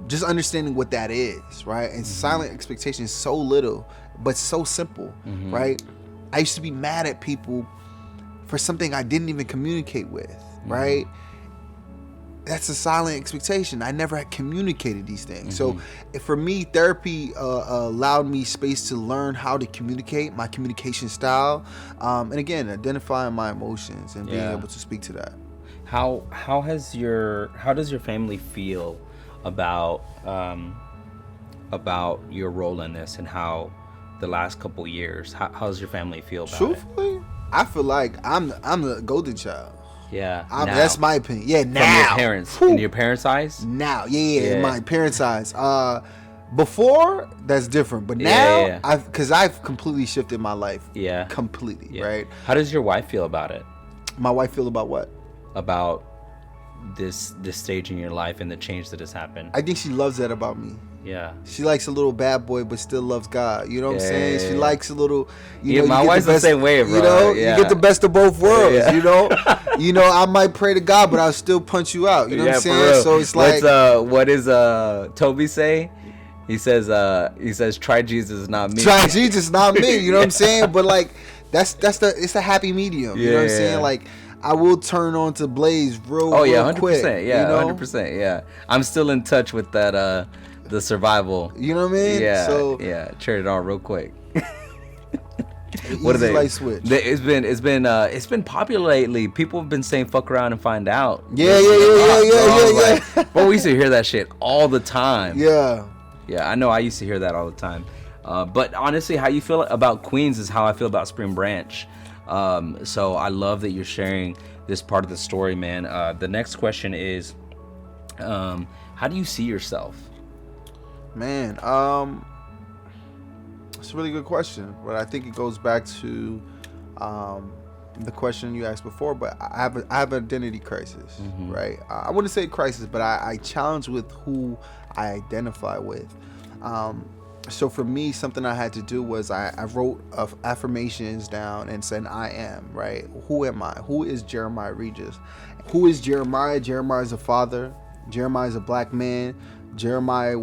Speaker 2: just understanding what that is, right? And mm-hmm. silent expectations, so little but so simple, mm-hmm. right? I used to be mad at people for something I didn't even communicate with, mm-hmm. right? That's a silent expectation. I never had communicated these things. Mm-hmm. So for me, therapy allowed me space to learn how to communicate, my communication style, and again, identifying my emotions and being able to speak to that.
Speaker 1: How does your family feel about your role in this, and how the last couple years, how does your family feel about
Speaker 2: Truthfully, I feel like I'm the golden child.
Speaker 1: Yeah.
Speaker 2: That's my opinion. Yeah, now.
Speaker 1: From your parents.
Speaker 2: Whew.
Speaker 1: In your parents' eyes?
Speaker 2: Now. Yeah, in my parents' eyes. Before, that's different. But now, because I've completely shifted my life.
Speaker 1: Yeah.
Speaker 2: Completely, right?
Speaker 1: How does your wife feel about it?
Speaker 2: My wife feel about what?
Speaker 1: About this stage in your life and the change that has happened.
Speaker 2: I think she loves that about me.
Speaker 1: Yeah.
Speaker 2: She likes a little bad boy, but still loves God. You know what I'm saying? She likes a little. You know,
Speaker 1: my
Speaker 2: you
Speaker 1: wife's the same way, bro.
Speaker 2: You know, you get the best of both worlds.
Speaker 1: Yeah.
Speaker 2: You know, I might pray to God, but I'll still punch you out. You know what I'm saying? So it's like,
Speaker 1: what does Toby say? He says, try Jesus, not me.
Speaker 2: Try Jesus, not me. You know what I'm saying? But like, it's a happy medium. You know what I'm saying? Like, I will turn on to Blaze real quick.
Speaker 1: 100%. Yeah,
Speaker 2: you know?
Speaker 1: 100%. Yeah, I'm still in touch with that. The survival.
Speaker 2: You know what I mean?
Speaker 1: Yeah.
Speaker 2: So,
Speaker 1: turn it on real quick.
Speaker 2: What are they? Light switch.
Speaker 1: It's been popular lately. People have been saying "fuck around and find out."
Speaker 2: Yeah.
Speaker 1: But we used to hear that shit all the time.
Speaker 2: Yeah.
Speaker 1: Yeah, I know. I used to hear that all the time. But honestly, how you feel about Queens is how I feel about Spring Branch. So I love that you're sharing this part of the story, man. The next question is, how do you see yourself?
Speaker 2: Man, it's a really good question, but I think it goes back to the question you asked before. But I have an identity crisis, right? I wouldn't say crisis, but I challenge with who I identify with. So for me, something I had to do was I wrote affirmations down and said, I am, right? Who am I? Who is Jeremiah Regis? Who is Jeremiah? Jeremiah is a father. Jeremiah is a black man. Jeremiah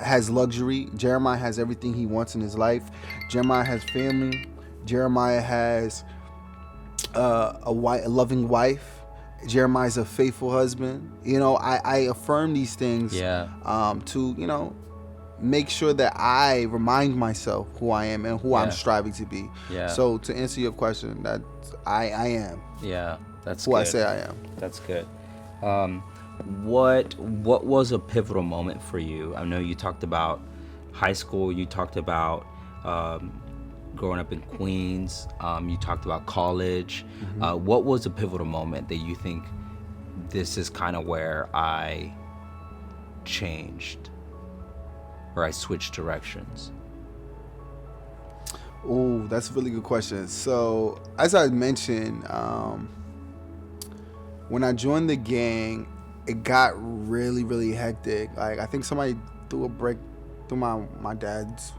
Speaker 2: has luxury. Jeremiah has everything he wants in his life. Jeremiah has family. Jeremiah has a loving wife. Jeremiah is a faithful husband. You know, I affirm these things to, you know, make sure that I remind myself who I am and who I'm striving to be. Yeah. So to answer your question, that I am.
Speaker 1: Yeah, that's
Speaker 2: who
Speaker 1: good.
Speaker 2: I say I am.
Speaker 1: That's good. What was a pivotal moment for you? I know you talked about high school. You talked about growing up in Queens. You talked about college. What was a pivotal moment that you think this is kind of where I changed or I switched directions?
Speaker 2: Oh, that's a really good question. So as I mentioned, when I joined the gang, it got really, really hectic. Like, I think somebody threw a brick through my dad's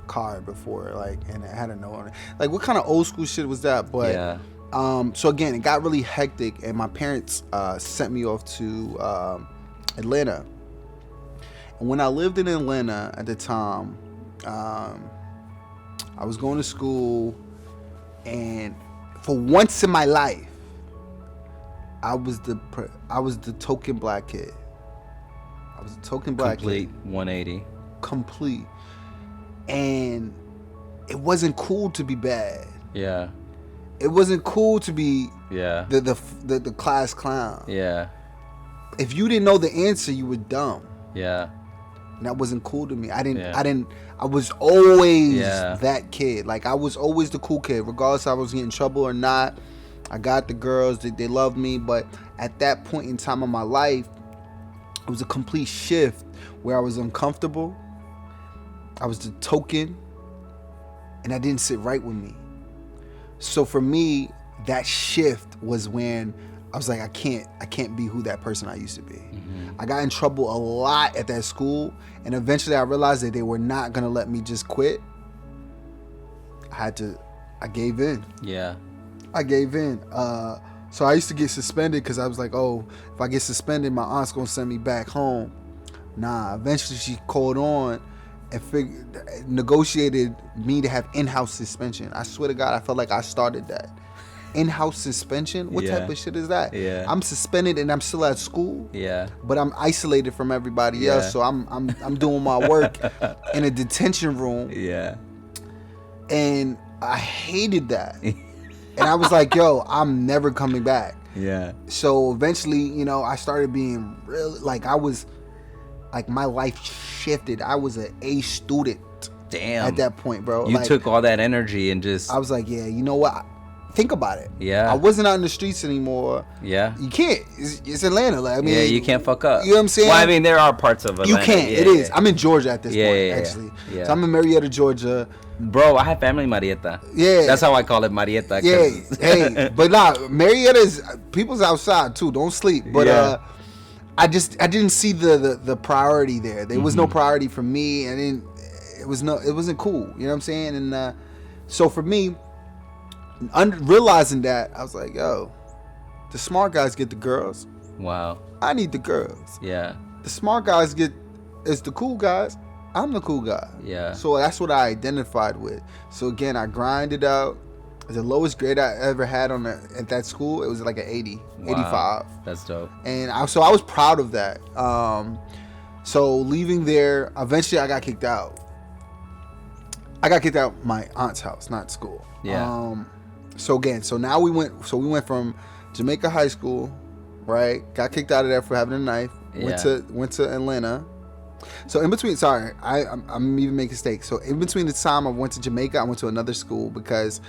Speaker 2: car before, like, and it had a note on it. Like, what kind of old school shit was that? But so again, it got really hectic, and my parents sent me off to Atlanta. And when I lived in Atlanta at the time, I was going to school, and for once in my life, I was the token black kid. I was a token black
Speaker 1: Complete
Speaker 2: kid.
Speaker 1: 180.
Speaker 2: Complete. And it wasn't cool to be bad.
Speaker 1: Yeah.
Speaker 2: It wasn't cool to be the class clown.
Speaker 1: Yeah.
Speaker 2: If you didn't know the answer, you were dumb.
Speaker 1: Yeah.
Speaker 2: And that wasn't cool to me. I was always that kid. Like, I was always the cool kid, regardless if I was getting in trouble or not. I got the girls, they loved me, but at that point in time of my life, it was a complete shift where I was uncomfortable. I was the token, and that didn't sit right with me. So for me, that shift was when I was like, I can't be who that person I used to be. I got in trouble a lot at that school, and eventually I realized that they were not gonna let me just quit. I gave in.
Speaker 1: Yeah.
Speaker 2: I gave in. So I used to get suspended because I was like, oh, if I get suspended, my aunt's gonna send me back home. Nah, eventually she called on and negotiated me to have in-house suspension. I swear to God, I felt like I started that. In-house suspension? What type of shit is that?
Speaker 1: Yeah.
Speaker 2: I'm suspended and I'm still at school.
Speaker 1: Yeah.
Speaker 2: But I'm isolated from everybody else, so I'm doing my work in a detention room.
Speaker 1: Yeah.
Speaker 2: And I hated that. And I was like, yo, I'm never coming back.
Speaker 1: Yeah.
Speaker 2: So eventually, you know, I started being really, like, my life shifted. I was an A student.
Speaker 1: Damn.
Speaker 2: At that point, bro.
Speaker 1: You took all that energy and just...
Speaker 2: I was like, yeah, you know what? think about it.
Speaker 1: Yeah.
Speaker 2: I wasn't out in the streets anymore.
Speaker 1: Yeah.
Speaker 2: You can't. It's Atlanta. Like, I mean,
Speaker 1: yeah, you can't fuck up.
Speaker 2: You know what I'm saying?
Speaker 1: Well, I mean, there are parts of Atlanta.
Speaker 2: You can't.
Speaker 1: Yeah,
Speaker 2: it is. I'm in Georgia at this point, actually.
Speaker 1: Yeah.
Speaker 2: So I'm in Marietta, Georgia.
Speaker 1: Bro, I have family in Marietta.
Speaker 2: Yeah.
Speaker 1: That's how I call it, Marietta.
Speaker 2: Yeah. Hey, but Marietta is people's outside too. Don't sleep. But I didn't see the priority there. There was no priority for me, and it wasn't cool. You know what I'm saying? And so for me, realizing that, I was like, yo, the smart guys get the girls.
Speaker 1: Wow.
Speaker 2: I need the girls.
Speaker 1: Yeah.
Speaker 2: The smart guys is the cool guys. I'm the cool guy.
Speaker 1: Yeah.
Speaker 2: So that's what I identified with. So again, I grinded out. The lowest grade I ever had at that school, it was like an 80, wow. 85.
Speaker 1: That's dope.
Speaker 2: And I was proud of that. So leaving there, eventually I got kicked out. I got kicked out my aunt's house, not school.
Speaker 1: Yeah.
Speaker 2: So now we went from Jamaica High School, right? Got kicked out of there for having a knife.
Speaker 1: Yeah.
Speaker 2: Went to Atlanta. So in between, sorry, I'm even making mistakes. So in between the time I went to Jamaica, I went to another school because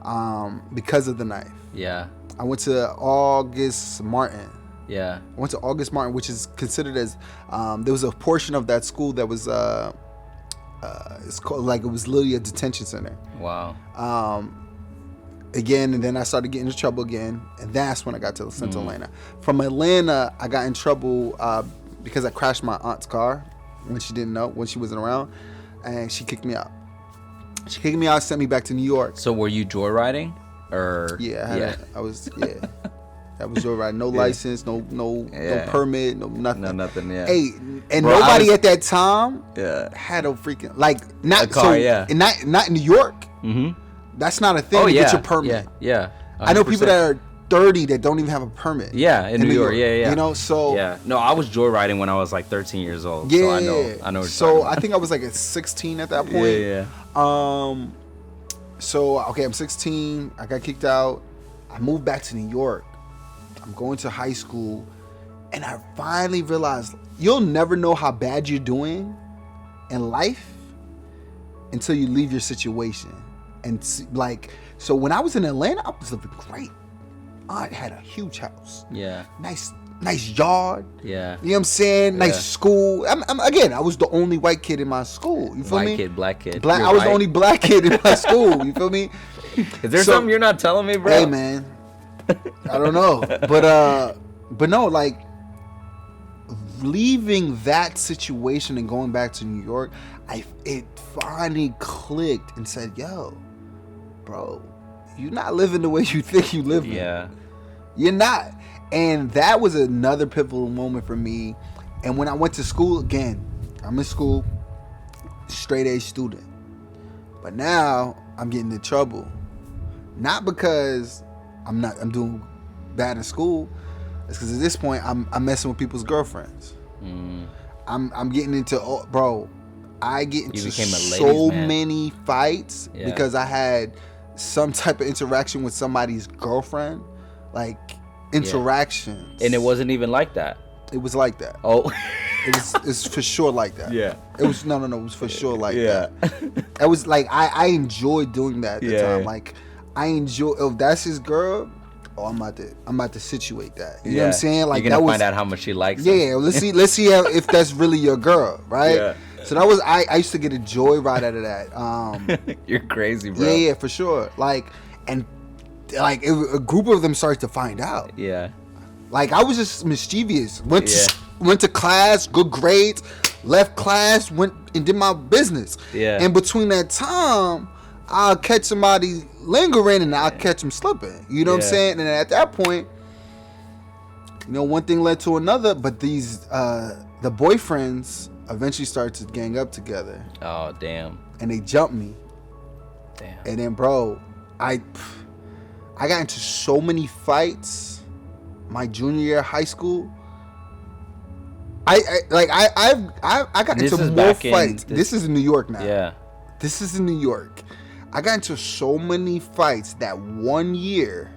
Speaker 2: of the knife.
Speaker 1: Yeah.
Speaker 2: I went to August Martin.
Speaker 1: Yeah.
Speaker 2: I went to August Martin, which is considered as there was a portion of that school that was it's called, like, it was literally a detention center.
Speaker 1: Wow.
Speaker 2: Again, and then I started getting into trouble again, and that's when I got to Central Atlanta. From Atlanta, I got in trouble because I crashed my aunt's car when she wasn't around, and she kicked me out. She kicked me out, sent me back to New York.
Speaker 1: So were you joyriding, or?
Speaker 2: Yeah, I was joyriding. No license, no permit, no nothing.
Speaker 1: No nothing. Yeah.
Speaker 2: Hey, and bro, nobody at that time had a freaking not a car. Not in New York. Mm-hmm. That's not a thing to get your permit.
Speaker 1: Yeah. 100%.
Speaker 2: I know people that are 30 that don't even have a permit.
Speaker 1: Yeah, in New York. Yeah.
Speaker 2: You know, so
Speaker 1: yeah. No, I was joyriding when I was like 13 years old. Yeah, so I know.
Speaker 2: So I think I was like at 16 at that point.
Speaker 1: Yeah.
Speaker 2: So okay, I'm 16. I got kicked out. I moved back to New York. I'm going to high school, and I finally realized you'll never know how bad you're doing in life until you leave your situation. And so when I was in Atlanta, I was living great. I had a huge house.
Speaker 1: Yeah.
Speaker 2: Nice yard.
Speaker 1: Yeah.
Speaker 2: You know what I'm saying? Nice school. Again, I was the only white kid in my school. You feel me?
Speaker 1: White kid, black kid.
Speaker 2: I was the only black kid in my school. You feel me?
Speaker 1: Is there something you're not telling me, bro?
Speaker 2: Hey, man. I don't know. But no, like, leaving that situation and going back to New York, it finally clicked and said, yo, bro, you're not living the way you think you live.
Speaker 1: Yeah.
Speaker 2: You're not. And that was another pivotal moment for me. And when I went to school again, I'm in school, straight A student. But now I'm getting in trouble. Not because I'm doing bad in school. It's because at this point I'm messing with people's girlfriends. I'm getting into, bro, I get into so many fights because I had some type of interaction with somebody's girlfriend, like interactions.
Speaker 1: And it wasn't even like that.
Speaker 2: It was like that.
Speaker 1: Oh,
Speaker 2: it's for sure like that.
Speaker 1: Yeah.
Speaker 2: It was no. It was for sure like that. It was like I enjoyed doing that at the time. Like I enjoy. If that's his girl, I'm about to situate that. You know what I'm saying? Like,
Speaker 1: you're gonna find out how much she likes.
Speaker 2: Yeah. Let's see if that's really your girl, right?
Speaker 1: Yeah.
Speaker 2: So that was I used to get a joy right out of that.
Speaker 1: You're crazy, bro.
Speaker 2: Yeah, for sure. Like a group of them started to find out.
Speaker 1: Yeah.
Speaker 2: Like I was just mischievous. Went to class, good grades, left class, went and did my business.
Speaker 1: Yeah.
Speaker 2: And between that time, I'll catch somebody lingering and I'll catch them slipping. You know what I'm saying? And at that point, one thing led to another. But these the boyfriends eventually started to gang up together.
Speaker 1: Oh, damn.
Speaker 2: And they jumped me.
Speaker 1: Damn.
Speaker 2: And then, bro, I got into so many fights my junior year of high school. I got into more fights. This is in New York now.
Speaker 1: Yeah.
Speaker 2: This is in New York. I got into so many fights that one year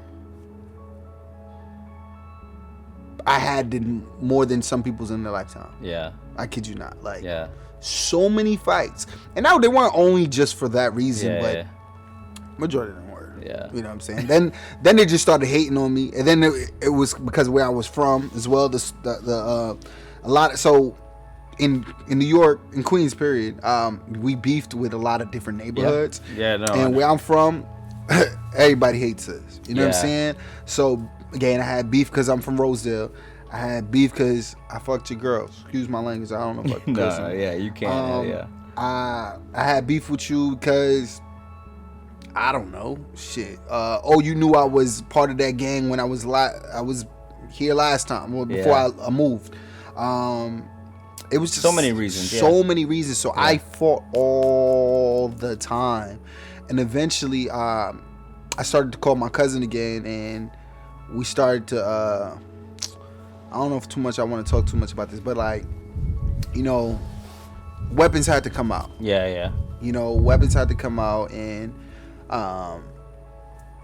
Speaker 2: I had more than some people's in their lifetime.
Speaker 1: Yeah.
Speaker 2: I kid you not. Like, so many fights. And now they weren't only just for that reason, but majority of them were.
Speaker 1: Yeah.
Speaker 2: You know what I'm saying? Then they just started hating on me, and then it was because of where I was from as well. A lot of, so in New York, in Queens, period, we beefed with a lot of different neighborhoods.
Speaker 1: Yeah, no.
Speaker 2: And where I'm from, everybody hates us. You know what I'm saying? So again, I had beef because I'm from Rosedale. I had beef because I fucked your girls. Excuse my language. I don't know about
Speaker 1: no, yeah, you can't.
Speaker 2: I had beef with you because I don't know shit. You knew I was part of that gang when I was here last time, or before I moved. It was just
Speaker 1: so many reasons.
Speaker 2: Many reasons. So I fought all the time, and eventually, I started to call my cousin again, and we started to. I don't know if I want to talk too much about this, but like, you know, weapons had to come out.
Speaker 1: Yeah.
Speaker 2: You know, weapons had to come out, and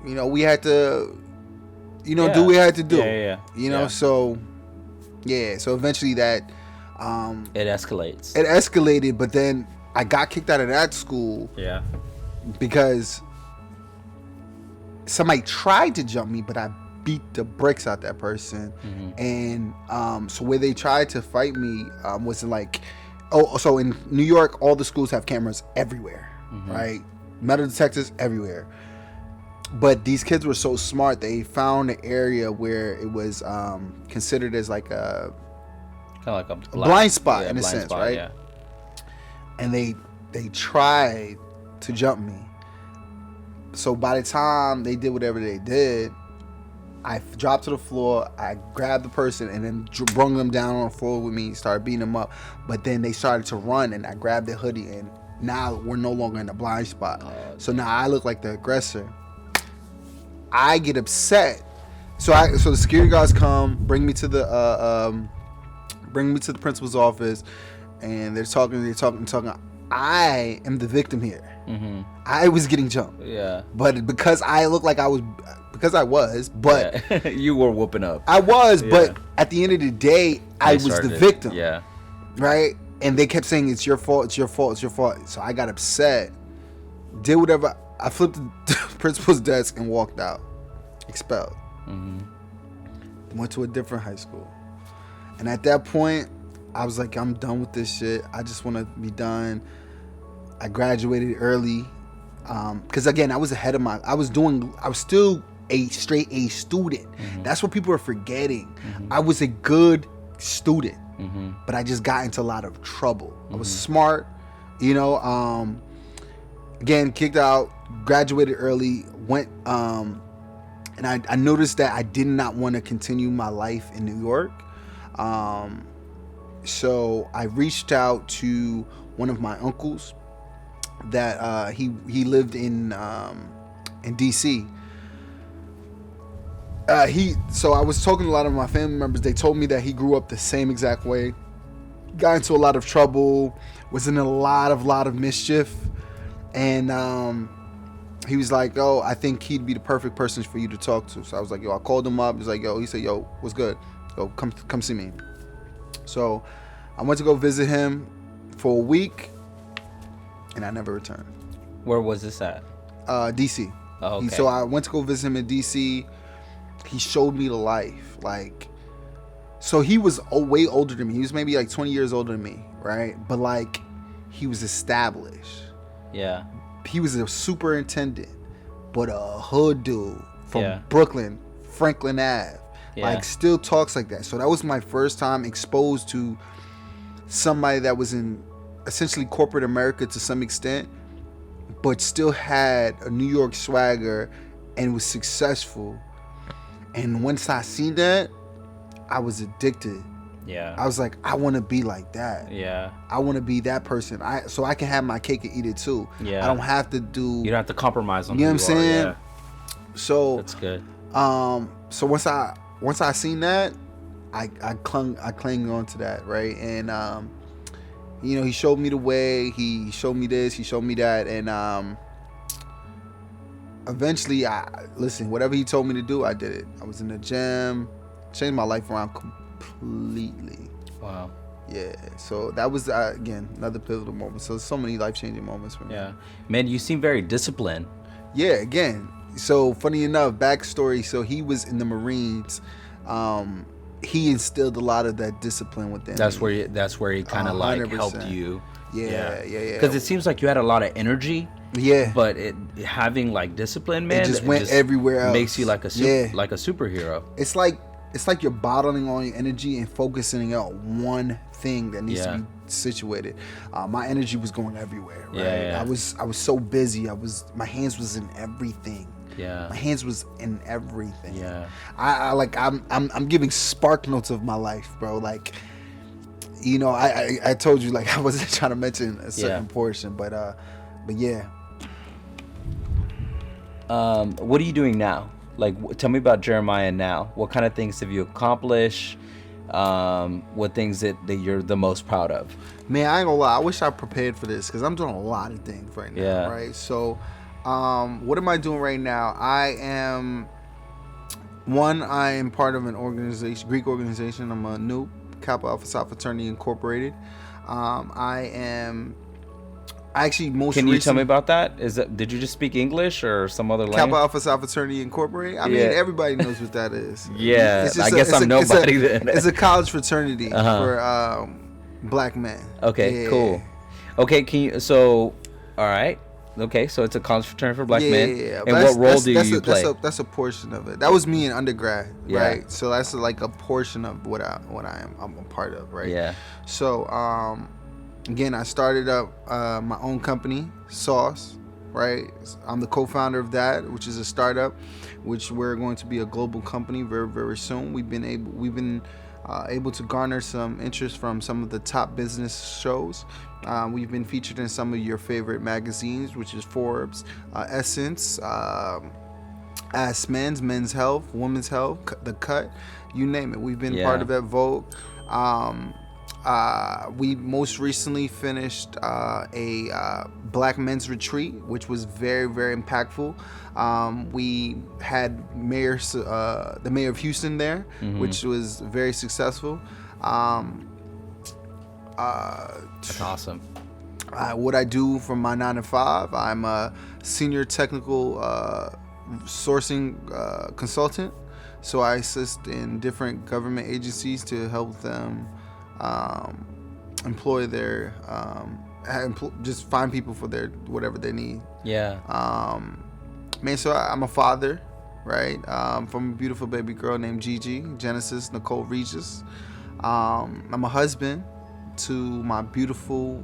Speaker 2: you know, we had to, do what we had to do.
Speaker 1: Yeah.
Speaker 2: You know, so eventually that
Speaker 1: it escalates.
Speaker 2: It escalated, but then I got kicked out of that school.
Speaker 1: Yeah.
Speaker 2: Because somebody tried to jump me, but I beat the bricks out that person. And so where they tried to fight me was like, so in New York, all the schools have cameras everywhere, right? Metal detectors everywhere. But these kids were so smart, they found an area where it was considered as like a
Speaker 1: kind of like a
Speaker 2: blind spot in a sense, right?
Speaker 1: Yeah.
Speaker 2: And they tried to jump me. So by the time they did whatever they did, I dropped to the floor. I grabbed the person and then brung them down on the floor with me, started beating them up. But then they started to run, and I grabbed their hoodie, and now we're no longer in the blind spot. So now I look like the aggressor. I get upset. So the security guards come, bring me to the principal's office, and they're talking. I am the victim here. I was getting jumped.
Speaker 1: Yeah.
Speaker 2: But because I looked like I was, but
Speaker 1: you were whooping up.
Speaker 2: I was, but at the end of the day, I was the victim.
Speaker 1: Yeah.
Speaker 2: Right? And they kept saying, it's your fault, it's your fault, it's your fault. So I got upset, did whatever. I flipped the principal's desk and walked out. Expelled. Went to a different high school. And at that point, I was like, I'm done with this shit. I just want to be done. I graduated early. Because again, I was ahead of I was still a straight A student. That's what people are forgetting. I was a good student, but I just got into a lot of trouble. I was smart, again, kicked out, graduated early, went, and I noticed that I did not want to continue my life in New York. So I reached out to one of my uncles that he lived in DC. So I was talking to a lot of my family members. They told me that he grew up the same exact way, got into a lot of trouble, was in a lot of mischief, and he was like, "Oh, I think he'd be the perfect person for you to talk to." So I was like, "Yo," I called him up. He said, "Yo, what's good? Yo, come see me." So I went to go visit him for a week, and I never returned.
Speaker 1: Where was this at?
Speaker 2: DC.
Speaker 1: Oh, okay.
Speaker 2: So I went to go visit him in DC. He showed me the life. So he was way older than me. He was maybe like 20 years older than me, right? But he was established.
Speaker 1: Yeah.
Speaker 2: He was a superintendent, but a hood dude from Brooklyn, Franklin Ave.
Speaker 1: Yeah.
Speaker 2: Still talks like that. So that was my first time exposed to somebody that was in essentially corporate America to some extent, but still had a New York swagger and was successful. And once I seen that, I was addicted.
Speaker 1: Yeah.
Speaker 2: I was like, I want to be like that.
Speaker 1: Yeah. I
Speaker 2: want to be that person. So I can have my cake and eat it too.
Speaker 1: Yeah.
Speaker 2: I don't have to do.
Speaker 1: You don't have to compromise on.
Speaker 2: You know what I'm saying?
Speaker 1: Yeah.
Speaker 2: So
Speaker 1: that's good.
Speaker 2: So once I seen that, I clung on to that, right? And he showed me the way. He showed me this. He showed me that, and eventually, whatever he told me to do, I did it. I was in the gym, changed my life around completely.
Speaker 1: Wow.
Speaker 2: Yeah. So that was again another pivotal moment. So many life-changing moments for me.
Speaker 1: Yeah. Man, you seem very disciplined.
Speaker 2: Yeah. Again, So funny enough, backstory. So he was in the Marines. He instilled a lot of that discipline within me.
Speaker 1: That's where he kind of like helped you.
Speaker 2: Yeah.
Speaker 1: Because it seems like you had a lot of energy.
Speaker 2: Yeah.
Speaker 1: But having like discipline, man,
Speaker 2: it just went everywhere else.
Speaker 1: Makes you like a superhero.
Speaker 2: It's like you're bottling all your energy and focusing on one thing that needs to be situated. My energy was going everywhere, right?
Speaker 1: Yeah.
Speaker 2: I was so busy. My hands was in everything.
Speaker 1: Yeah.
Speaker 2: My hands was in everything.
Speaker 1: Yeah.
Speaker 2: I'm giving spark notes of my life, bro. Like, you know, I told you, like, I wasn't trying to mention a certain portion, but yeah.
Speaker 1: What are you doing now? Like, tell me about Jeremiah now. What kind of things have you accomplished? What things that you're the most proud of?
Speaker 2: Man, I ain't gonna lie. I wish I prepared for this because I'm doing a lot of things right now, right? So, what am I doing right now? I am part of an organization, Greek organization. I'm a new Kappa Alpha Psi Fraternity Incorporated. Can
Speaker 1: you tell me about that? Did you just speak English or some other language?
Speaker 2: Kappa Alpha Psi Fraternity Incorporated. I mean, everybody knows what that is.
Speaker 1: Yeah, I guess I'm nobody then.
Speaker 2: It's a college fraternity for black men.
Speaker 1: Okay, cool. Okay, all right. Okay, so it's a college fraternity for black men.
Speaker 2: Yeah.
Speaker 1: And what role do you play?
Speaker 2: That's a portion of it. That was me in undergrad, right? So that's like a portion of what I'm a part of, right?
Speaker 1: Yeah.
Speaker 2: So, again, I started up my own company, Sauce, right? I'm the co-founder of that, which is a startup, which we're going to be a global company very, very soon. We've been able to garner some interest from some of the top business shows. We've been featured in some of your favorite magazines, which is Forbes, Essence, Ask Men's Health, Women's Health, The Cut, you name it. We've been part of that Vogue. We most recently finished a Black Men's Retreat, which was very, very impactful. We had the mayor of Houston there, which was very successful.
Speaker 1: That's awesome.
Speaker 2: What I do from my 9 to 5, I'm a senior technical sourcing consultant. So I assist in different government agencies to help them employ their just find people for their whatever they need. Man, so I'm a father, right? From a beautiful baby girl named Gigi Genesis Nicole Regis. I'm a husband to my beautiful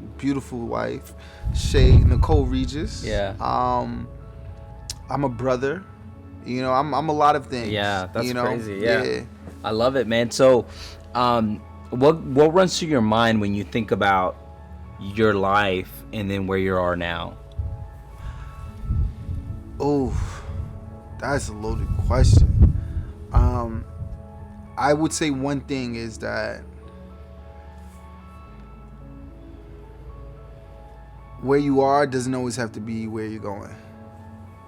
Speaker 2: wife Shay Nicole Regis. I'm a brother. You know, I'm a lot of things.
Speaker 1: Yeah, that's crazy.
Speaker 2: Yeah,
Speaker 1: I love it, man. So what runs through your mind when you think about your life and then where you are now?
Speaker 2: Oh, that's a loaded question. I would say one thing is that where you are doesn't always have to be where you're going,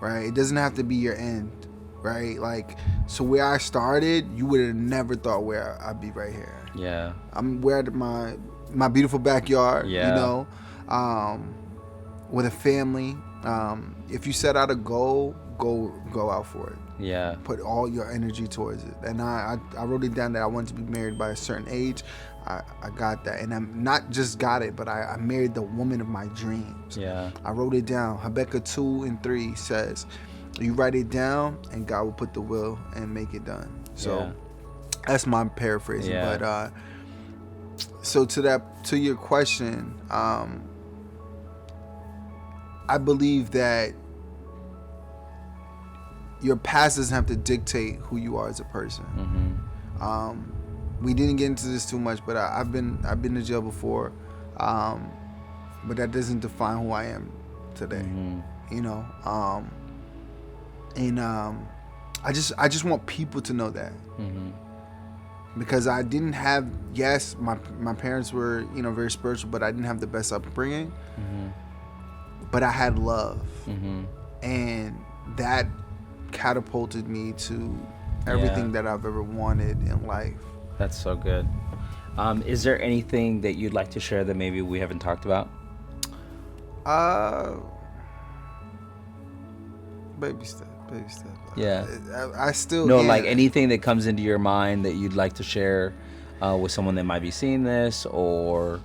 Speaker 2: right? It doesn't have to be your end, right? Like, so where I started, you would have never thought where I'd be right here.
Speaker 1: Yeah.
Speaker 2: We're at my beautiful backyard, you know, with a family. If you set out a goal, go out for it.
Speaker 1: Yeah.
Speaker 2: Put all your energy towards it. And I wrote it down that I wanted to be married by a certain age. I got that. And I'm not just got it, but I married the woman of my dreams.
Speaker 1: Yeah.
Speaker 2: I wrote it down. Habakkuk 2:3 says, you write it down and God will put the will and make it done. So that's my paraphrasing.
Speaker 1: Yeah.
Speaker 2: But so to your question, I believe that your past doesn't have to dictate who you are as a person. We didn't get into this too much, but I've been to jail before, but that doesn't define who I am today. You know, and I just want people to know that. Because I didn't have, yes, my parents were, you know, very spiritual, but I didn't have the best upbringing. But I had love, and that catapulted me to everything that I've ever wanted in life.
Speaker 1: That's so good. Is there anything that you'd like to share that maybe we haven't talked about?
Speaker 2: Baby step.
Speaker 1: Yeah.
Speaker 2: I still
Speaker 1: no,
Speaker 2: can't.
Speaker 1: like anything that comes into your mind that you'd like to share with someone that might be seeing this, or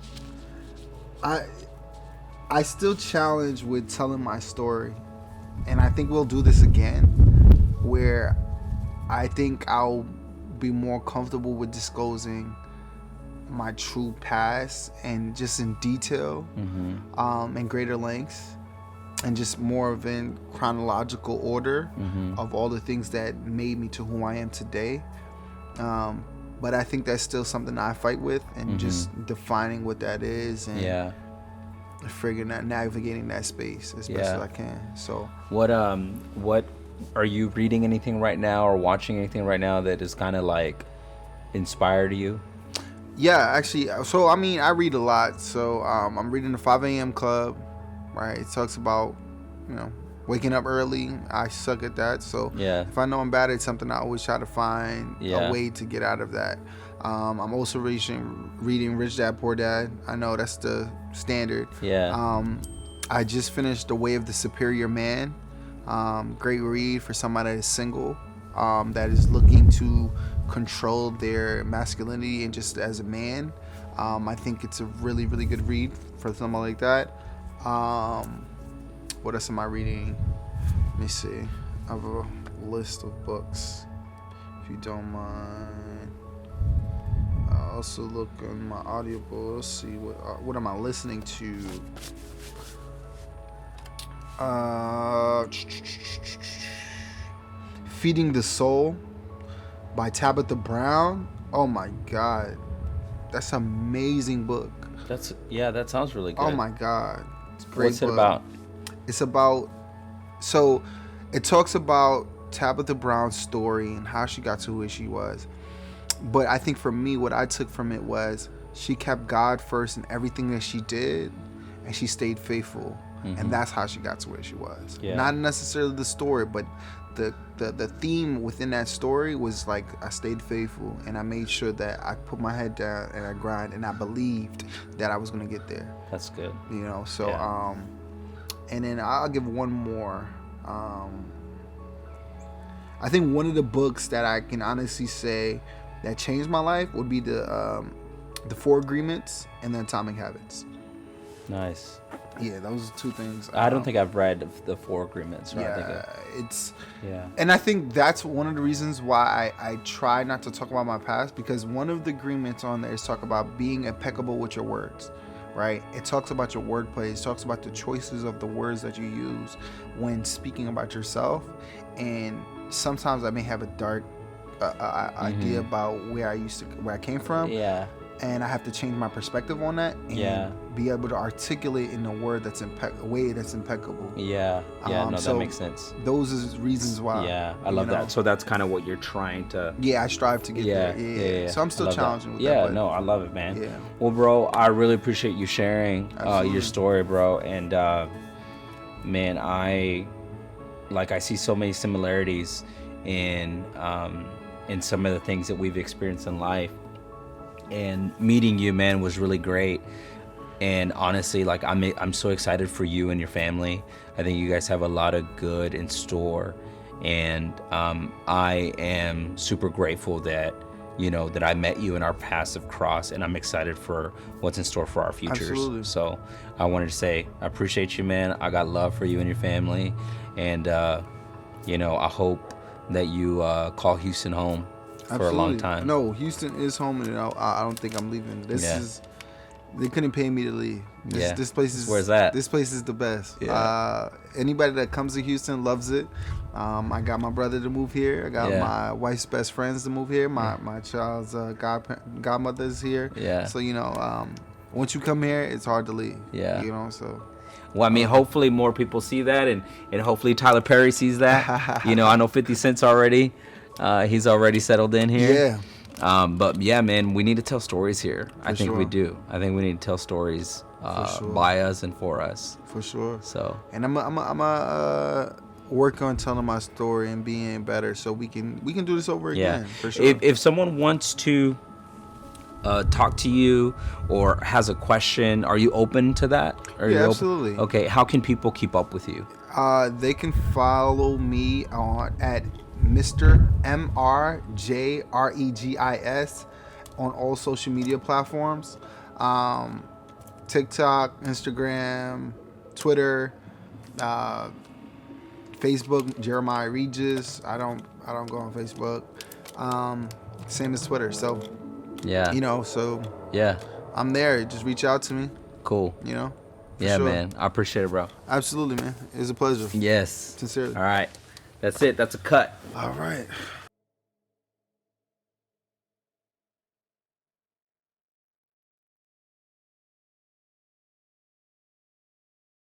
Speaker 2: I still challenge with telling my story, and I think we'll do this again, where I think I'll be more comfortable with disclosing my true past and just in detail, in greater lengths, and just more of in chronological order of all the things that made me to who I am today. But I think that's still something I fight with, and just defining what that is, and figuring out, navigating that space as best as I can. So what
Speaker 1: are you reading anything right now or watching anything right now that is kind of like inspired you?
Speaker 2: Yeah, actually, so I mean, I read a lot. So I'm reading the 5 a.m. Club, right? It talks about, waking up early. I suck at that. So if I know I'm bad at something, I always try to find a way to get out of that. I'm also reading Rich Dad Poor Dad. I know that's the standard. I just finished The Way of the Superior Man. Great read for somebody that is single, that is looking to control their masculinity and just as a man. I think it's a really, really good read for someone like that. What else am I reading? Let me see. I have a list of books, if you don't mind. I'll also look on my Audible. Let's see, what am I listening to? Feeding the Soul by Tabitha Brown. Oh my God, that's an amazing book.
Speaker 1: That sounds really good.
Speaker 2: Oh my God, it's a great.
Speaker 1: What's it about?
Speaker 2: It's about, so it talks about Tabitha Brown's story and how she got to who she was. But I think for me, what I took from it was she kept God first in everything that she did, and she stayed faithful. And that's how she got to where she was. Not necessarily the story, but the theme within that story was like, I stayed faithful, and I made sure that I put my head down and I grind, and I believed that I was going to get there.
Speaker 1: That's good.
Speaker 2: So and then I'll give one more. I think one of the books that I can honestly say that changed my life would be the 4 Agreements and the Atomic Habits.
Speaker 1: Nice.
Speaker 2: Yeah, those are 2 things.
Speaker 1: I don't think I've read the 4 Agreements.
Speaker 2: And I think that's one of the reasons why I try not to talk about my past, because one of the agreements on there is talk about being impeccable with your words, right? It talks about your wordplay. It talks about the choices of the words that you use when speaking about yourself. And sometimes I may have a dark idea about where I came from. And I have to change my perspective on that and be able to articulate in a word that's way that's impeccable. That makes sense. Those are reasons why.
Speaker 1: I love that. So that's kind of what you're trying to.
Speaker 2: I strive to get there. So I'm still challenging with that.
Speaker 1: No, I love it, man. Well, bro, I really appreciate you sharing your story, bro. And man, I see so many similarities in some of the things that we've experienced in life. And meeting you, man, was really great. And honestly, I'm so excited for you and your family. I think you guys have a lot of good in store, and I am super grateful that that I met you and our paths have crossed, and I'm excited for what's in store for our futures.
Speaker 2: Absolutely.
Speaker 1: So I wanted to say I appreciate you, man. I got love for you and your family, and I hope that you call Houston home. For a long time.
Speaker 2: No, Houston is home, and I don't think I'm leaving. They couldn't pay me to leave. This place is.
Speaker 1: Where's that?
Speaker 2: This place is the best. Anybody that comes to Houston loves it. I got my brother to move here. I got my wife's best friends to move here. My child's godmother's here. So once you come here, it's hard to leave. So.
Speaker 1: Well, I mean, hopefully more people see that, and hopefully Tyler Perry sees that. I know 50 Cent's already. He's already settled in here. But yeah, man, we need to tell stories here. I think we do. I think we need to tell stories by us and for us.
Speaker 2: For sure.
Speaker 1: So.
Speaker 2: And I'm work on telling my story and being better, so we can do this over again. For sure.
Speaker 1: If someone wants to talk to you or has a question, are you open to that?
Speaker 2: Yeah, absolutely.
Speaker 1: Okay, how can people keep up with you?
Speaker 2: They can follow me at Mr. MRJREGIS on all social media platforms. TikTok, Instagram, Twitter, Facebook, Jeremiah Regis. I don't go on Facebook. Same as Twitter. So
Speaker 1: yeah, yeah,
Speaker 2: I'm there. Just reach out to me.
Speaker 1: Cool.
Speaker 2: Yeah,
Speaker 1: sure. Man. I appreciate it, bro.
Speaker 2: Absolutely, man. It was a pleasure.
Speaker 1: Yes.
Speaker 2: Sincerely.
Speaker 1: All right. That's it. That's a cut.
Speaker 2: All right.